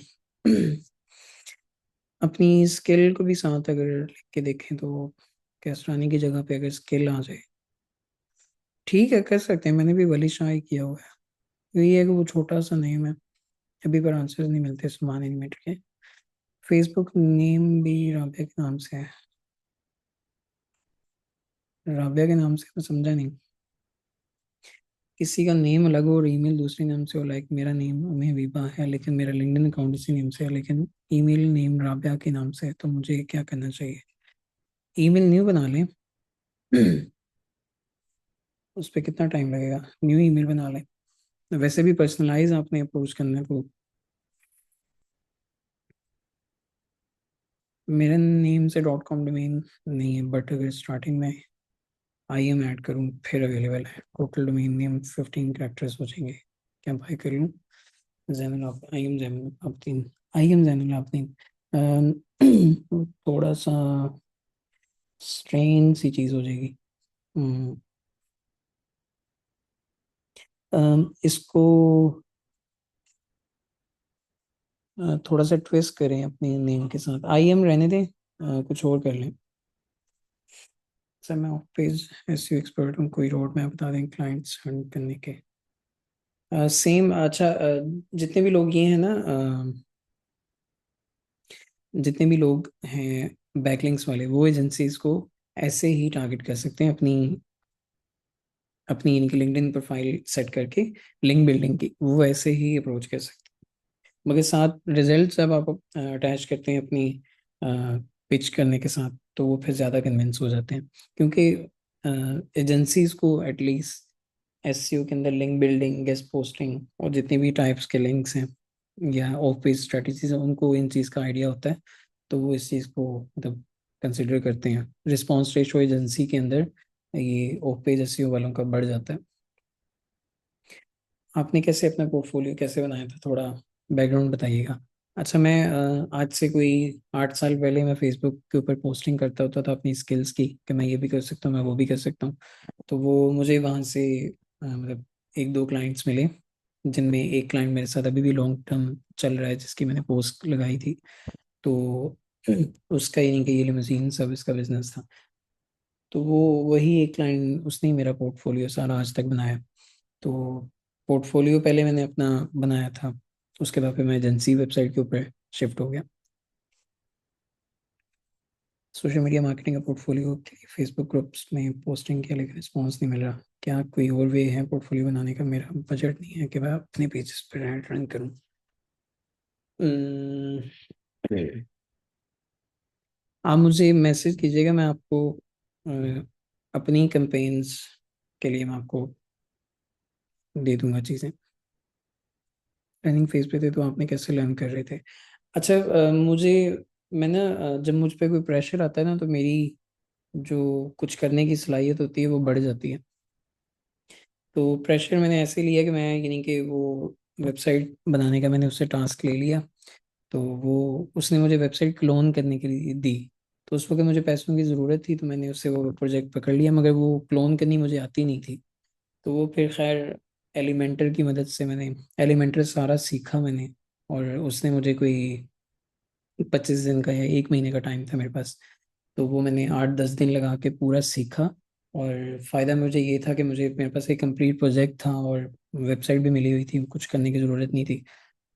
अपनी स्किल को भी साथ अगर लिख के देखें तो कैसरानी की जगह पे अगर स्किल आ जाए, ठीक है कर सकते हैं। मैंने भी वली शाह ही किया हुआ है। ये है कि वो छोटा सा नेम है, अभी पर आंसर्स नहीं मिलते सुमान एनिमेटर के। फेसबुक नेम भी राबिया के नाम से है, राबिया के नाम से मैं समझा नहीं। किसी का नेम अलग हो और ईमेल दूसरे नाम से हो, लाइक मेरा नेम में विभा है लेकिन मेरा लिंक्डइन अकाउंट इसी नेम से है, लेकिन ईमेल नेम राबिया के नाम से है, तो मुझे क्या करना चाहिए? ईमेल न्यू बना लें। उस पर कितना टाइम लगेगा? न्यू ईमेल बना लें। वैसे भी पर्सनलाइज आपने अप्रोच करना है तो मेरे नेम से डॉट कॉम डोमेन नहीं है, बट अगर स्टार्टिंग में आई एम ऐड करूँ फिर अवेलेबल है। टोटल डोमेन नेम 15 कैरेक्टर्स बचेंगे, क्या बाय कर लूँ? Zainul I am Zainul Abdeen, I am Zainul Abdeen. थोड़ा सा स्ट्रेन सी चीज़ हो जाएगी। हम्म, इसको थोड़ा सा ट्विस्ट करें अपने नेम के साथ, आई एम रहने दें, कुछ और कर लें। सर मैं ऑफ पेज एसईओ एक्सपर्ट हूँ, कोई रोड मैप बता दें क्लाइंट्स हंट करने के। सेम अच्छा, जितने भी लोग ये हैं ना, जितने भी लोग हैं बैकलिंक्स वाले, वो एजेंसीज को ऐसे ही टारगेट कर सकते हैं अपनी अपनी यानी कि लिंक्डइन प्रोफाइल सेट करके लिंक बिल्डिंग की वो ऐसे ही अप्रोच कर सकते हैं। मगर साथ रिजल्ट जब आप अटैच करते हैं अपनी पिच करने के साथ, तो वो फिर ज़्यादा कन्विंस हो जाते हैं, क्योंकि एजेंसीज को एटलीस्ट एसईओ के अंदर लिंक बिल्डिंग, गेस्ट पोस्टिंग और जितनी भी टाइप्स के लिंक्स हैं या ऑफ पेज स्ट्रेटजीज हैं, उनको इन चीज़ का आइडिया होता है। तो वो इस चीज़ को मतलब कंसिडर करते हैं। रिस्पॉन्स रेशो एजेंसी के अंदर ये ऑफ पेज एसईओ वालों का बढ़ जाता है। आपने कैसे अपना पोर्टफोलियो कैसे बनाया था, थोड़ा बैकग्राउंड बताइएगा। अच्छा, मैं आज से कोई 8 साल पहले मैं फेसबुक के ऊपर पोस्टिंग करता होता था अपनी स्किल्स की, कि मैं ये भी कर सकता हूँ, मैं वो भी कर सकता हूँ। तो वो मुझे वहाँ से मतलब एक दो क्लाइंट्स मिले, जिनमें एक क्लाइंट मेरे साथ अभी भी लॉन्ग टर्म चल रहा है, जिसकी मैंने पोस्ट लगाई थी। तो उसका यानी कि ये लिमोजीन सर्विस का बिजनेस था। तो वो वही एक क्लाइंट, उसने ही मेरा पोर्टफोलियो सारा आज तक बनाया। तो पोर्टफोलियो पहले मैंने अपना बनाया था, उसके बाद फिर मैं एजेंसी वेबसाइट के ऊपर शिफ्ट हो गया। सोशल मीडिया मार्केटिंग का पोर्टफोलियो के लिए फेसबुक ग्रुप्स में पोस्टिंग किया, लेकिन रिस्पॉन्स नहीं मिल रहा। क्या कोई और वे है पोर्टफोलियो बनाने का? मेरा बजट नहीं है कि मैं अपने पेजेस पर ऐड रन करूँ। अम्म, आप मुझे मैसेज कीजिएगा, मैं आपको अ, अपनी कैंपेन्स के लिए मैं आपको दे दूंगा चीज़ें। रनिंग फेज पे थे तो आपने कैसे लर्न कर रहे थे? अच्छा, मुझे मैं ना जब मुझ पे कोई प्रेशर आता है ना, तो मेरी जो कुछ करने की सलाहियत होती है वो बढ़ जाती है। तो प्रेशर मैंने ऐसे लिया कि मैं यानी कि वो वेबसाइट बनाने का मैंने उससे टास्क ले लिया। तो वो उसने मुझे वेबसाइट क्लोन करने के लिए दी। तो उस वक्त मुझे पैसों की ज़रूरत थी, तो मैंने उससे वो प्रोजेक्ट पकड़ लिया, मगर वो क्लोन करनी मुझे आती नहीं थी। तो वो फिर खैर एलिमेंटर की मदद से मैंने एलिमेंटर सारा सीखा मैंने। और उसने मुझे कोई 25 दिन का या एक महीने का टाइम था मेरे पास। तो वो मैंने 8-10 दिन लगा के पूरा सीखा। और फ़ायदा मुझे ये था कि मुझे मेरे पास एक कंप्लीट प्रोजेक्ट था और वेबसाइट भी मिली हुई थी, कुछ करने की ज़रूरत नहीं थी।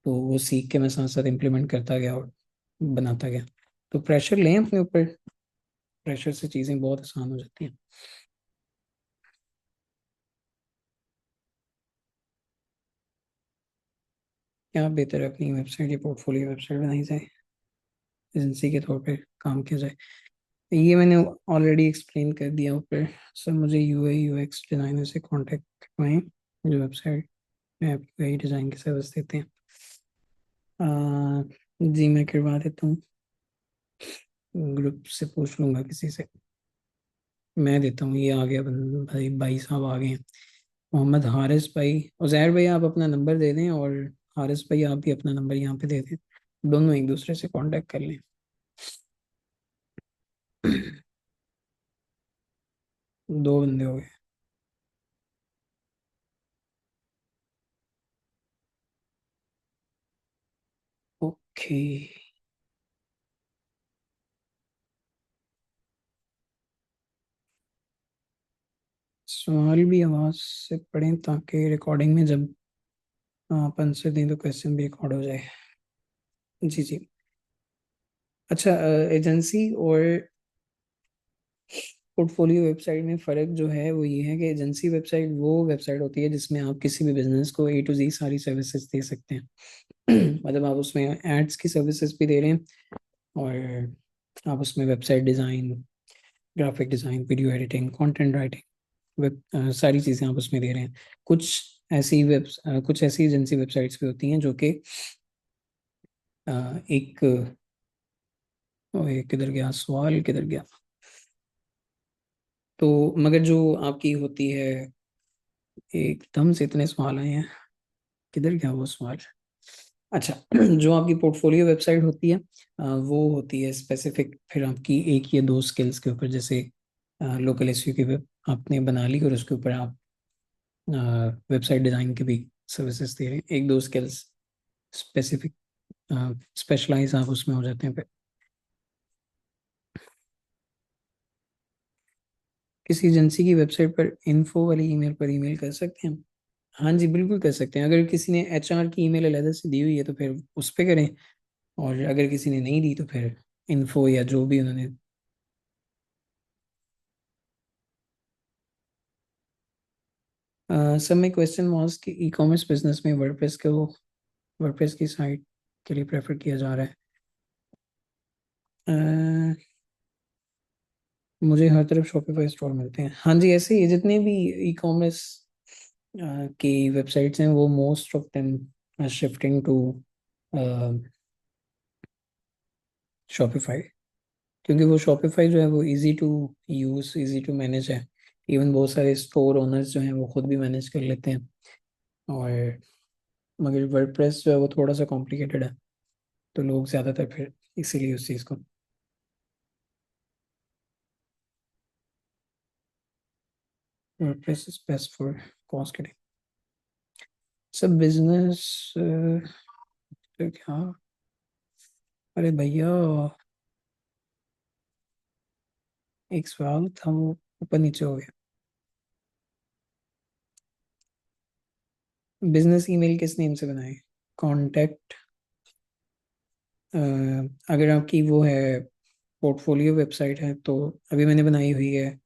तो वो सीख के मैं साथ साथ इम्प्लीमेंट करता गया और बनाता गया। तो प्रेशर लें अपने ऊपर, प्रेशर से चीज़ें बहुत आसान हो जाती हैं। क्या बेहतर है, अपनी वेबसाइट या पोर्टफोलियो वेबसाइट बनाई जाए, एजेंसी के तौर पे काम किया जाए? ये मैंने ऑलरेडी एक्सप्लेन कर दिया ऊपर। सर मुझे यूआई यूएक्स डिज़ाइनर से कांटेक्ट करवाएं, जो वेबसाइट में आप यूआई डिज़ाइन की सर्विस देते हैं। आ, जी मैं करवा देता हूँ, ग्रुप से पूछ लूँगा किसी से। मैं देता हूँ, ये आ गया भाई, भाई साहब आ गए हैं। मोहम्मद हारिस भाई, उज़ैर भाई आप अपना नंबर दे दें, और हारिस भाई आप भी अपना नंबर यहाँ पे दे दें। दोनों एक दूसरे से कांटेक्ट कर लें। दो बंदे हो गए। ओके। सवाल भी आवाज से पढ़ें ताकि रिकॉर्डिंग में जब आप आंसर दें तो क्वेश्चन भी रिकॉर्ड हो जाए। जी जी। अच्छा, एजेंसी और पोर्टफोलियो वेबसाइट में फ़र्क जो है वो ये है कि एजेंसी वेबसाइट वो वेबसाइट होती है जिसमें आप किसी भी बिजनेस को ए टू जी सारी सर्विसेज दे सकते हैं। मतलब आप उसमें एड्स की सर्विसेज भी दे रहे हैं, और आप उसमें website design, graphic design, video editing, content writing, सारी चीज़ें आप उसमें दे रहे हैं। कुछ कुछ ऐसी एजेंसी वेबसाइट्स भी होती हैं जो कि अ, एक ओए, किधर गया सवाल, किधर गया? तो मगर जो आपकी होती है, एकदम से इतने सवाल आए हैं, किधर गया वो सवाल? अच्छा, जो आपकी पोर्टफोलियो वेबसाइट होती है, वो होती है स्पेसिफिक फिर आपकी एक या दो स्किल्स के ऊपर। जैसे लोकल एसईओ की वेब आपने बना ली और उसके ऊपर आप वेबसाइट डिज़ाइन की भी सर्विसेज दे रहे हैं, एक दो स्किल्स स्पेसिफिक स्पेशलाइज आप उसमें हो जाते हैं फिर। किसी एजेंसी की वेबसाइट पर इन्फो वाली ईमेल पर ईमेल कर सकते हैं? हाँ जी, बिल्कुल कर सकते हैं। अगर किसी ने एचआर की ईमेल अलग से दी हुई है तो फिर उस पर करें, और अगर किसी ने नहीं दी तो फिर इन्फो या जो भी उन्होंने। सब में क्वेश्चन वाज कि ई कॉमर्स बिजनेस में वर्डप्रेस की साइट के लिए प्रेफर किया जा रहा है। मुझे हर तरफ शॉपिफाई स्टोर मिलते हैं। हाँ जी, ऐसे ही जितने भी ई कॉमर्स कि वेबसाइट्स हैं वो most of them shifting to Shopify, क्योंकि वो शॉपिफाई जो है वो easy to use, easy to manage है। इवन बहुत सारे स्टोर ओनर्स जो हैं वो खुद भी मैनेज कर लेते हैं। और मगर वर्डप्रेस जो है वो थोड़ा सा कॉम्प्लिकेटेड है, तो लोग ज़्यादातर फिर इसीलिए उस चीज़ को। WordPress is best for cost cutting. सब बिजनेस तो क्या, अरे भैया एक सवाल था वो ऊपर नीचे हो गया। बिजनेस ईमेल किस नेम से बनाए? कांटेक्ट, अगर आपकी वो है पोर्टफोलियो वेबसाइट है तो अभी मैंने बनाई हुई है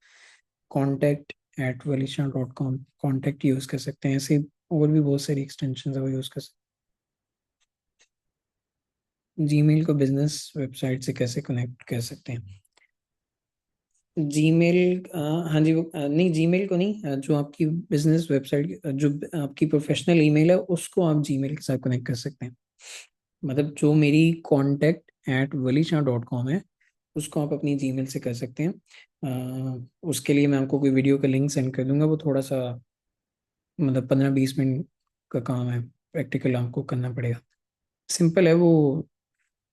contact@walisha.com। कॉन्टैक्ट यूज़ कर सकते हैं ऐसे, और भी बहुत सारी एक्सटेंशन है वो यूज़ कर सकते हैं। जीमेल को बिजनेस वेबसाइट से कैसे कनेक्ट कर सकते हैं? जीमेल, हाँ जी, वो नहीं, जीमेल को नहीं, जो आपकी बिजनेस वेबसाइट, जो आपकी प्रोफेशनल ईमेल है उसको आप जीमेल के साथ कनेक्ट कर सकते हैं। मतलब जो मेरी contact@walisha.com है उसको आप अपनी जीमेल से कर सकते हैं। उसके लिए मैं आपको कोई वीडियो का लिंक सेंड कर दूंगा, वो थोड़ा सा मतलब 15-20 मिनट का काम है, प्रैक्टिकल आपको करना पड़ेगा। सिंपल है वो।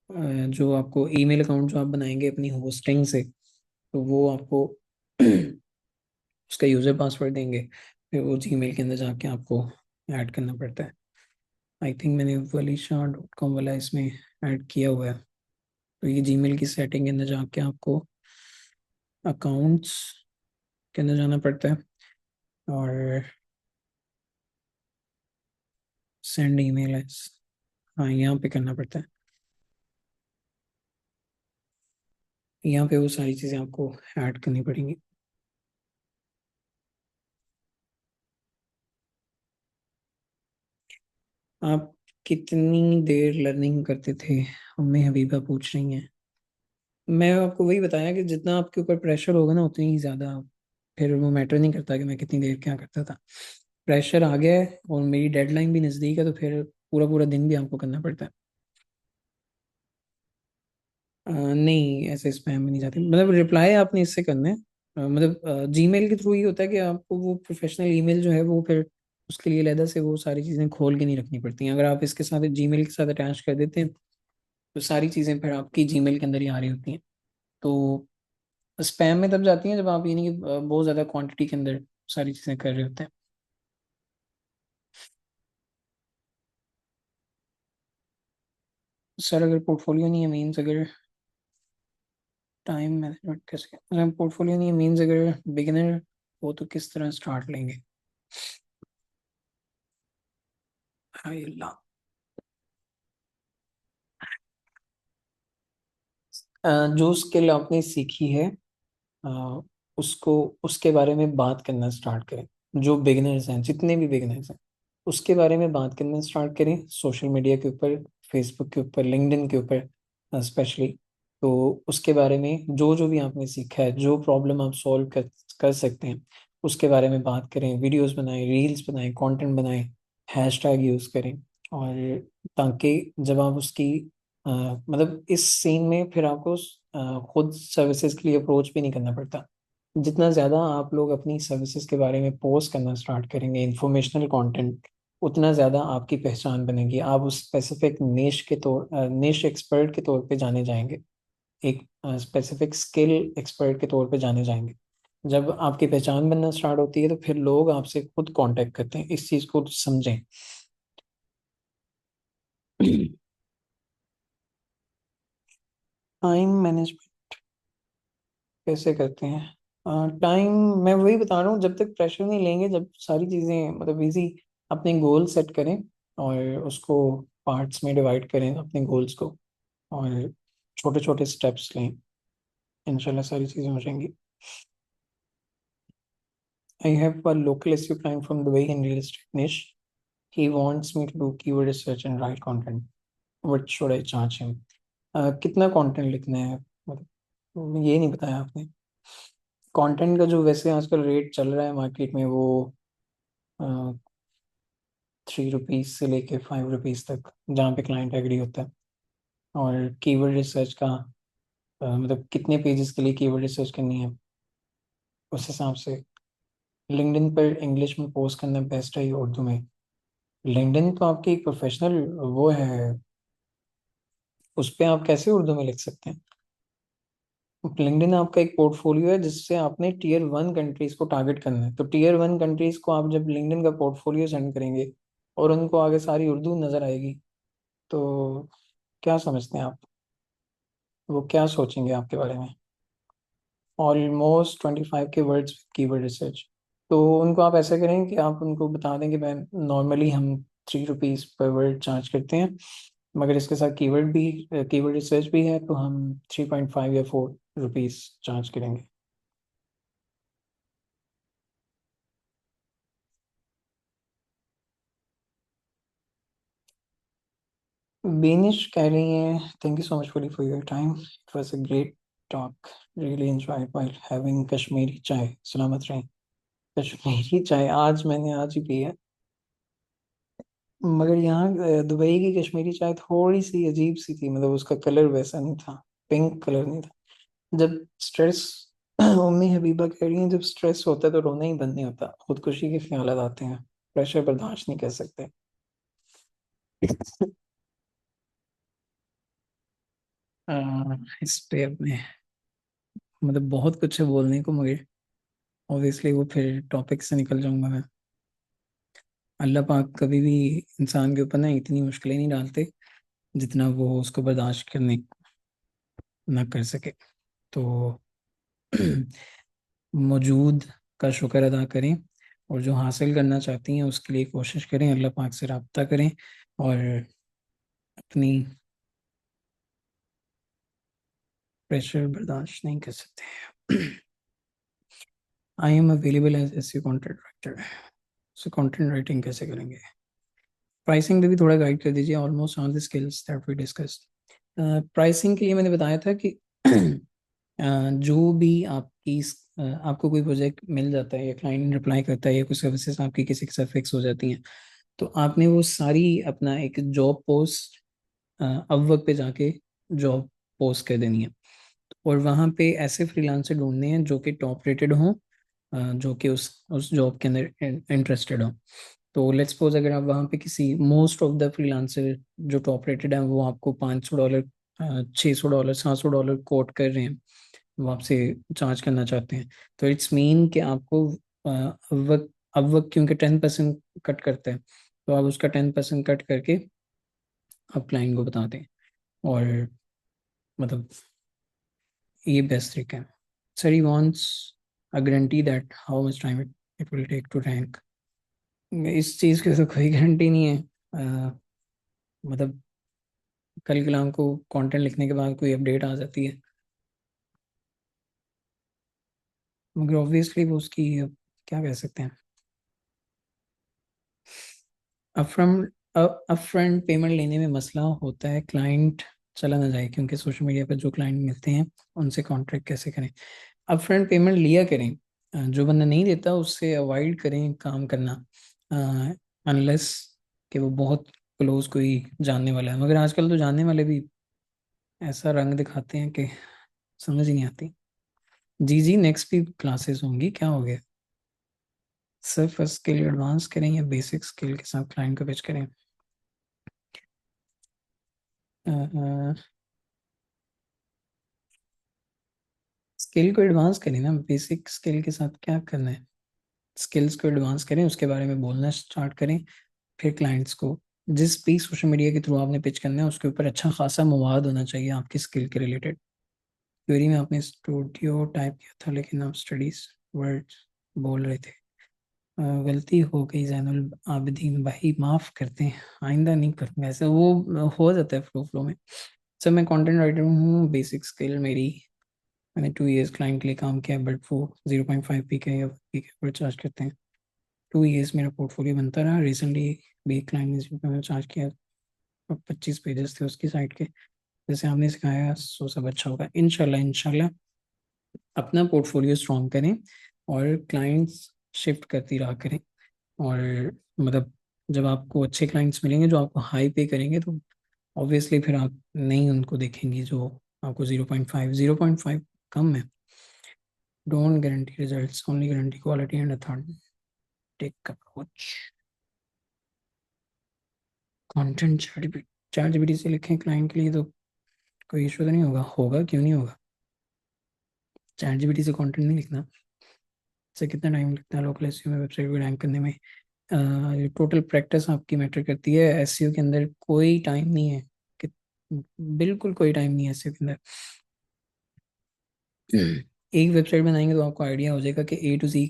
अ, जो आपको ईमेल अकाउंट जो आप बनाएंगे अपनी होस्टिंग से, तो वो आपको उसका यूज़र पासवर्ड देंगे, फिर वो जीमेल के अंदर जाके आपको ऐड करना पड़ता है। आई थिंक मैंने walisha.com वाला इसमें ऐड किया हुआ है। तो ये जीमेल की सेटिंग के अंदर जाके आपको अकाउंट्स के अंदर जाना पड़ता है, और सेंड ईमेल है, हाँ यहाँ पे करना पड़ता है। यहाँ पे वो सारी चीज़ें आपको ऐड करनी पड़ेंगी। आप कितनी देर लर्निंग करते थे, हमें हबीबा पूछ रही हैं। मैं आपको वही बताया कि जितना आपके ऊपर प्रेशर होगा ना उतनी ही ज़्यादा, फिर वो मैटर नहीं करता कि मैं कितनी देर क्या करता था। प्रेशर आ गया है और मेरी डेडलाइन भी नज़दीक है, तो फिर पूरा पूरा दिन भी आपको करना पड़ता है। नहीं, ऐसे स्पैम में नहीं जाते, मतलब रिप्लाई आपने इससे करना है। मतलब जीमेल के थ्रू ही होता है कि आपको वो प्रोफेशनल ईमेल जो है वो फिर उसके लिए अलग से वो सारी चीज़ें खोल के नहीं रखनी पड़ती हैं। अगर आप इसके साथ जीमेल के साथ अटैच कर देते हैं तो सारी चीज़ें फिर आपकी जीमेल के अंदर ही आ रही होती हैं। तो स्पैम में तब जाती हैं जब आप यानी कि बहुत ज़्यादा क्वांटिटी के अंदर सारी चीज़ें कर रहे होते हैं। सर अगर पोर्टफोलियो नहीं है मीन्स, अगर टाइम मैनेजमेंट कैसे, अगर पोर्टफोलियो नहीं है मीन्स, अगर बिगिनर हो तो किस तरह स्टार्ट लेंगे? हाय अल्लाह। जो स्किल आपने सीखी है अ, उसको, उसके बारे में बात करना स्टार्ट करें। जो बिगिनर्स हैं, जितने भी बिगिनर्स हैं, उसके बारे में बात करना स्टार्ट करें सोशल मीडिया के ऊपर, फेसबुक के ऊपर, लिंक्डइन के ऊपर स्पेशली। तो उसके बारे में जो जो भी आपने सीखा है, जो प्रॉब्लम आप सॉल्व कर सकते हैं उसके बारे में बात करें। वीडियोस बनाएं, रील्स बनाएं, कंटेंट बनाएं, हैशटैग यूज़ करें। और ताकि जब आप उसकी मतलब इस सीन में फिर आपको खुद सर्विसेज के लिए अप्रोच भी नहीं करना पड़ता। जितना ज़्यादा आप लोग अपनी सर्विसेज के बारे में पोस्ट करना स्टार्ट करेंगे, इंफॉर्मेशनल कंटेंट, उतना ज़्यादा आपकी पहचान बनेगी। आप उस स्पेसिफिक निश एक्सपर्ट के तौर पे जाने जाएंगे, एक स्पेसिफिक स्किल एक्सपर्ट के तौर पे जाने जाएंगे। जब आपकी पहचान बनना स्टार्ट होती है तो फिर लोग आपसे खुद कांटेक्ट करते हैं, इस चीज़ को समझें। टाइम मैनेजमेंट कैसे करते हैं? टाइम, मैं वही बता रहा हूँ, जब तक प्रेशर नहीं लेंगे, जब सारी चीज़ें मतलब इजी, अपने गोल सेट करें और उसको पार्ट्स में डिवाइड करें अपने गोल्स को, और छोटे छोटे स्टेप्स लें, इंशाल्लाह सारी चीज़ें हो जाएंगी। I have a local SEO client from Dubai in real estate niche. He wants me to do keyword research and write content. What should I charge him? कितना कंटेंट लिखना है, मतलब ये नहीं बताया आपने। कंटेंट का जो वैसे आजकल रेट चल रहा है मार्केट में, वो ₹3 से लेके ₹5 तक, जहाँ पे क्लाइंट एग्री होता है। और कीवर्ड रिसर्च का मतलब कितने पेजेस के लिए कीवर्ड रिसर्च करनी है, उस हिसाब से। लिंक्डइन पर इंग्लिश में पोस्ट करना बेस्ट है या उर्दू में? लिंक्डइन तो आपकी एक प्रोफेशनल वो है, उस पे आप कैसे उर्दू में लिख सकते हैं? लिंक्डइन आपका एक पोर्टफोलियो है जिससे आपने टीयर 1 कंट्रीज को टारगेट करना है। तो टीयर 1 कंट्रीज को आप जब लिंक्डइन का पोर्टफोलियो सेंड करेंगे और उनको आगे सारी उर्दू नजर आएगी, तो क्या समझते हैं आप, वो क्या सोचेंगे आपके बारे में? ऑलमोस्ट 25 के वर्ड्स कीवर्ड रिसर्च। तो उनको आप ऐसा करें कि आप उनको बता दें कि मैं नॉर्मली हम ₹3 पर वर्ड चार्ज करते हैं, मगर इसके साथ कीवर्ड रिसर्च भी है, तो हम 3.5 या ₹4 चार्ज करेंगे। बेनिश कह रही हैं, thank you so much for your time, it was a great talk, really enjoyed while having Kashmiri चाय। सलामत रहें। कश्मीरी चाय मैंने आज ही पी है, मगर यहाँ दुबई की कश्मीरी चाय थोड़ी सी अजीब सी थी, मतलब उसका कलर वैसा नहीं था, पिंक कलर नहीं था। जब स्ट्रेस उम्मी हबीबा कह रही हैं, जब स्ट्रेस होता है तो रोना ही बंद नहीं होता, खुदकुशी के ख्याल आते हैं, प्रेशर बर्दाश्त नहीं कर सकते। इस पे अपने मतलब बहुत कुछ है बोलने को, मगर ऑब्वियसली वो फिर टॉपिक से निकल जाऊंगा मैं। अल्लाह पाक कभी भी इंसान के ऊपर ना इतनी मुश्किलें नहीं डालते जितना वो उसको बर्दाश्त करने ना कर सके। तो मौजूद का शुक्र अदा करें, और जो हासिल करना चाहती हैं उसके लिए कोशिश करें, अल्लाह पाक से रब्ता करें, और अपनी प्रेशर बर्दाश्त नहीं कर सकते। I am available as as content writer. So content writing कैसे करेंगे? प्राइसिंग पे भी थोड़ा गाइड कर दीजिए, almost on the skills that we discussed. Pricing के लिए मैंने बताया था कि जो भी आपको कोई प्रोजेक्ट मिल जाता है या क्लाइंट रिप्लाई करता है या कोई सर्विसेज आपकी किसी के साथ फिक्स हो जाती हैं, तो आपने वो सारी अपना एक जॉब पोस्ट अपवर्क पे जाके जॉब पोस्ट कर देनी है। और वहाँ पे ऐसे फ्रीलांसर ढूंढने हैं जो कि टॉप रेटेड हों, जो कि उस जॉब के अंदर इंटरेस्टेड हों। तो लेट्स सपोज अगर आप वहाँ पे किसी मोस्ट ऑफ द फ्रीलांसर जो टॉप रेटेड हैं वो आपको $500, $600, $700 कोट कर रहे हैं, वो आपसे चार्ज करना चाहते हैं, तो इट्स मीन कि आपको अब वक्त क्योंकि 10% कट करते हैं, तो आप उसका 10% कट करके आप क्लाइंट को बता दें। और मतलब ये बेस्ट तरीका है। Sir he wants a guarantee that how much time it will take to rank. इस चीज़ की तो कोई गारंटी नहीं है। मतलब कल कलाम को कंटेंट लिखने के बाद कोई अपडेट आ जाती है, मगर ऑब्वियसली वो उसकी क्या कह सकते हैं, अपफ्रंट अपफ्रंट पेमेंट लेने में मसला होता है, क्लाइंट चला ना जाए, क्योंकि सोशल मीडिया पर जो क्लाइंट मिलते हैं उनसे कॉन्ट्रैक्ट कैसे करें? अपफ्रंट पेमेंट लिया करें, जो बंदा नहीं देता उससे अवॉइड करें काम करना, अनलेस कि वो बहुत क्लोज कोई जानने वाला है, मगर आजकल तो जानने वाले भी ऐसा रंग दिखाते हैं कि समझ ही नहीं आती। जी जी, नेक्स्ट भी क्लासेस होंगी, क्या हो गया? सिर्फ स्किल एडवांस करें या बेसिक स्किल के साथ क्लाइंट को पिच करें? स्किल को एडवांस करें ना, बेसिक स्किल के साथ क्या करना है? स्किल्स को एडवांस करें, उसके बारे में बोलना स्टार्ट करें, फिर क्लाइंट्स को जिस भी सोशल मीडिया के थ्रू आपने पिच करना है उसके ऊपर अच्छा खासा मवाद होना चाहिए आपकी स्किल के रिलेटेड। क्वेरी में आपने स्टूडियो टाइप किया था लेकिन आप स्टडीज वर्ड बोल रहे थे। गलती हो गई जैनुल आबिदीन भाई, माफ़ करते हैं, आइंदा नहीं करूँगा ऐसे, वो हो जाता है फ्लो फ्लो में। सर मैं कंटेंट राइटर हूँ, बेसिक स्किल मेरी, मैंने 2 इयर्स क्लाइंट के लिए काम किया, बट वो 0.5 पी के या पी के पर चार्ज करते हैं। 2 इयर्स मेरा पोर्टफोलियो बनता रहा, रिसेंटली भी एक क्लाइंट ने 0 चार्ज किया, और 25 पेजेस थे उसकी साइट के। जैसे आपने सिखाया सो सब अच्छा होगा, इंशाल्लाह इंशाल्लाह। अपना पोर्टफोलियो स्ट्रॉन्ग करें और क्लाइंट्स शिफ्ट करती रहा करें। और मतलब जब आपको अच्छे क्लाइंट्स मिलेंगे जो आपको हाई पे करेंगे, तो ऑब्वियसली फिर आप नहीं उनको देखेंगे जो आपको 0.5 कम है। Don't guarantee results, only guarantee quality and authoritative approach. Content chat GPT से लिखें क्लाइंट के लिए तो कोई इशू तो नहीं होगा? होगा, क्यों नहीं होगा? चैट जीपीटी से कंटेंट नहीं लिखना। से कितना टाइम लगता है लोकल एसईओ में वेबसाइट को रैंक करने में? टोटल प्रैक्टिस आपकी मैटर करती है। एसईओ के अंदर कोई टाइम नहीं है कि, बिल्कुल कोई टाइम नहीं है एसईओ के अंदर। एक वेबसाइट बनाएंगे तो आपको आइडिया हो जाएगा कि ए टू जी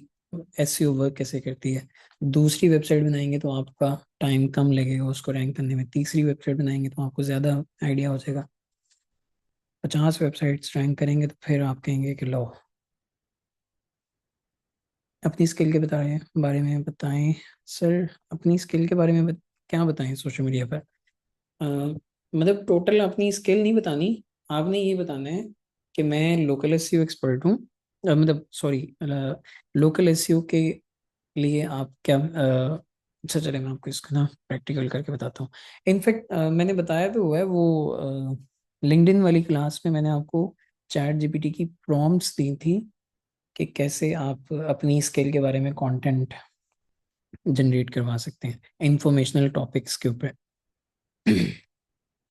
एसईओ वर्क कैसे करती है। दूसरी वेबसाइट बनाएंगे तो आपका टाइम कम लगेगा उसको रैंक करने में। तीसरी वेबसाइट बनाएंगे तो आपको ज़्यादा आइडिया हो जाएगा। 50 वेबसाइट्स रैंक करेंगे तो फिर आप कहेंगे कि लो। अपनी स्किल के बारे में बताएं सर। अपनी स्किल के बारे में क्या बताएं सोशल मीडिया पर? अ, मतलब टोटल अपनी स्किल नहीं बतानी। आपने ये बताना है कि मैं लोकल एसईओ एक्सपर्ट हूँ। मतलब सॉरी, लोकल एसईओ के लिए आप क्या अच्छा चले मैं आपको इसको ना प्रैक्टिकल करके बताता हूँ। इनफैक्ट मैंने बताया तो हुआ है वो लिंक्डइन वाली क्लास में मैंने आपको चैट जीपीटी की प्रॉम्प्ट्स दी थी कि कैसे आप अपनी स्किल के बारे में कंटेंट जनरेट करवा सकते हैं इंफॉर्मेशनल टॉपिक्स के ऊपर।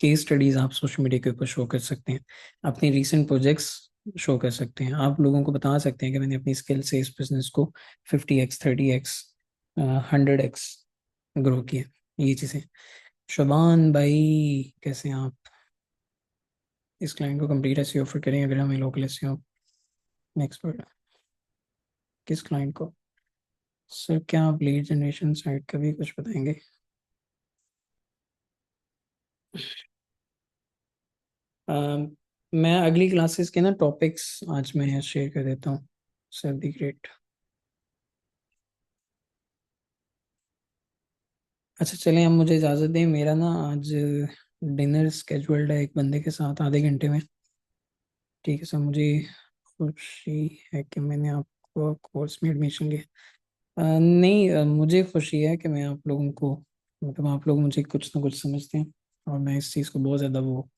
केस स्टडीज आप सोशल मीडिया के ऊपर शो कर सकते हैं। अपने रीसेंट प्रोजेक्ट्स शो कर सकते हैं। आप लोगों को बता सकते हैं कि मैंने अपनी स्किल से इस बिजनेस को 50x, 30x, 100x ग्रो किया। ये चीज़ें। शबान भाई कैसे हैं आप? इस क्लाइंट को कंप्लीट एसईओ ऑफर करें अगर हमें लोकल एसईओ में एक्सपर्ट। किस क्लाइंट को? सर क्या आप लीड जनरेशन साइट का भी कुछ बताएंगे? मैं अगली क्लासेस के ना टॉपिक्स आज मैं शेयर कर देता हूँ। Sir the great. अच्छा चलें, अब मुझे इजाज़त दें। मेरा ना आज डिनर स्केजूल्ड है एक बंदे के साथ आधे घंटे में। ठीक है सर, मुझे खुशी है कि मैंने आपको कोर्स में एडमिशन लिया। नहीं, मुझे खुशी है कि मैं आप लोगों को, मतलब आप लोग मुझे कुछ ना कुछ समझते हैं और मैं इस चीज़ को बहुत ज़्यादा वो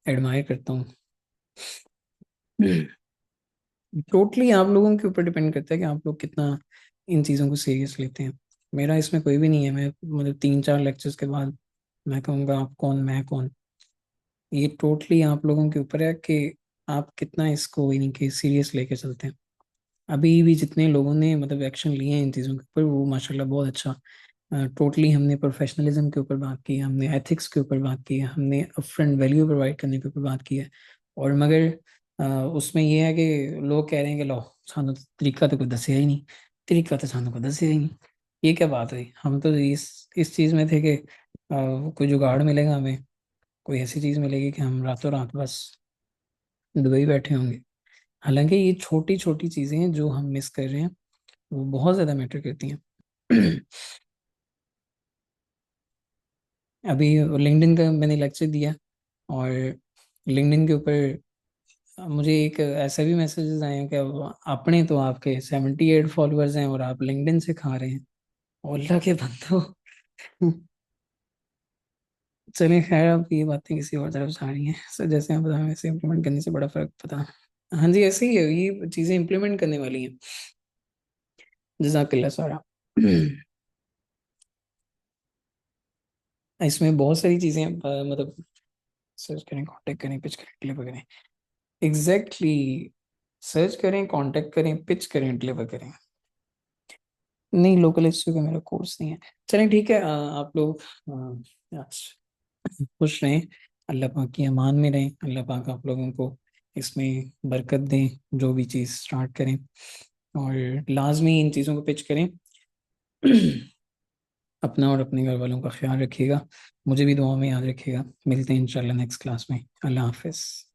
एडमायर करता हूँ। टोटली आप लोगों के ऊपर डिपेंड करता है कि आप लोग कितना इन चीज़ों को सीरियस लेते हैं। मेरा इसमें कोई भी नहीं है। मैं मतलब 3-4 लेक्चर्स के बाद मैं कहूँगा आप कौन मैं कौन। ये टोटली आप लोगों के ऊपर है कि आप कितना इसको यानी कि सीरियस लेके चलते हैं। अभी भी जितने लोगों ने मतलब एक्शन लिए हैं इन चीज़ों के ऊपर वो माशाल्लाह बहुत अच्छा। टोटली हमने प्रोफेशनलिज्म के ऊपर बात की है, हमने एथिक्स के ऊपर बात की है, हमने अपफ्रंट वैल्यू प्रोवाइड करने के ऊपर बात की है। और मगर उसमें ये है कि लोग कह रहे हैं कि लो सानू तो तरीका तो कोई दसिया ही नहीं। तरीका तो सानू कोई दसिया ही नहीं। ये क्या बात हुई? हम तो इस चीज़ में थे कि कोई जुगाड़ मिलेगा हमें, कोई ऐसी चीज़ मिलेगी कि हम रातों रात बस दुबई बैठे होंगे। हालांकि ये छोटी छोटी चीज़ें हैं जो हम मिस कर रहे हैं, वो बहुत ज़्यादा मैटर करती हैं। अभी लिंक्डइन का मैंने लेक्चर दिया और लिंक्डइन के ऊपर मुझे एक ऐसा भी मैसेजेस आए हैं कि अपने तो आपके 78 फॉलोअर्स हैं और आप लिंक्डइन से खा रहे हैं। और अल्लाह के बंदो। चलिए खैर, अब ये बातें किसी और तरफ जा रही हैं। सर जैसे आप बता वैसे इम्प्लीमेंट करने से बड़ा फर्क पता। हाँ जी, ऐसे ही है, ये चीज़ें इम्प्लीमेंट करने वाली हैं। जजाकल्ला सारा। इसमें बहुत सारी चीज़ें मतलब सर्च करें, कांटेक्ट करें, पिच करें, डिलीवर करें। एग्जैक्टली सर्च करें, कांटेक्ट करें, पिच करें, डिलीवर करें। नहीं, लोकल एसईओ का मेरा कोर्स नहीं है। चलें ठीक है, आप लोग आज खुश रहें, अल्लाह पाक की अमान में रहें। अल्लाह पाक आप लोगों को इसमें बरकत दें जो भी चीज़ स्टार्ट करें। और लाजमी इन चीज़ों को पिच करें। अपना और अपने घर वालों का ख्याल रखिएगा। मुझे भी दुआ में याद रखिएगा। मिलते हैं इंशाल्लाह नेक्स्ट क्लास में। अल्लाह हाफिज़।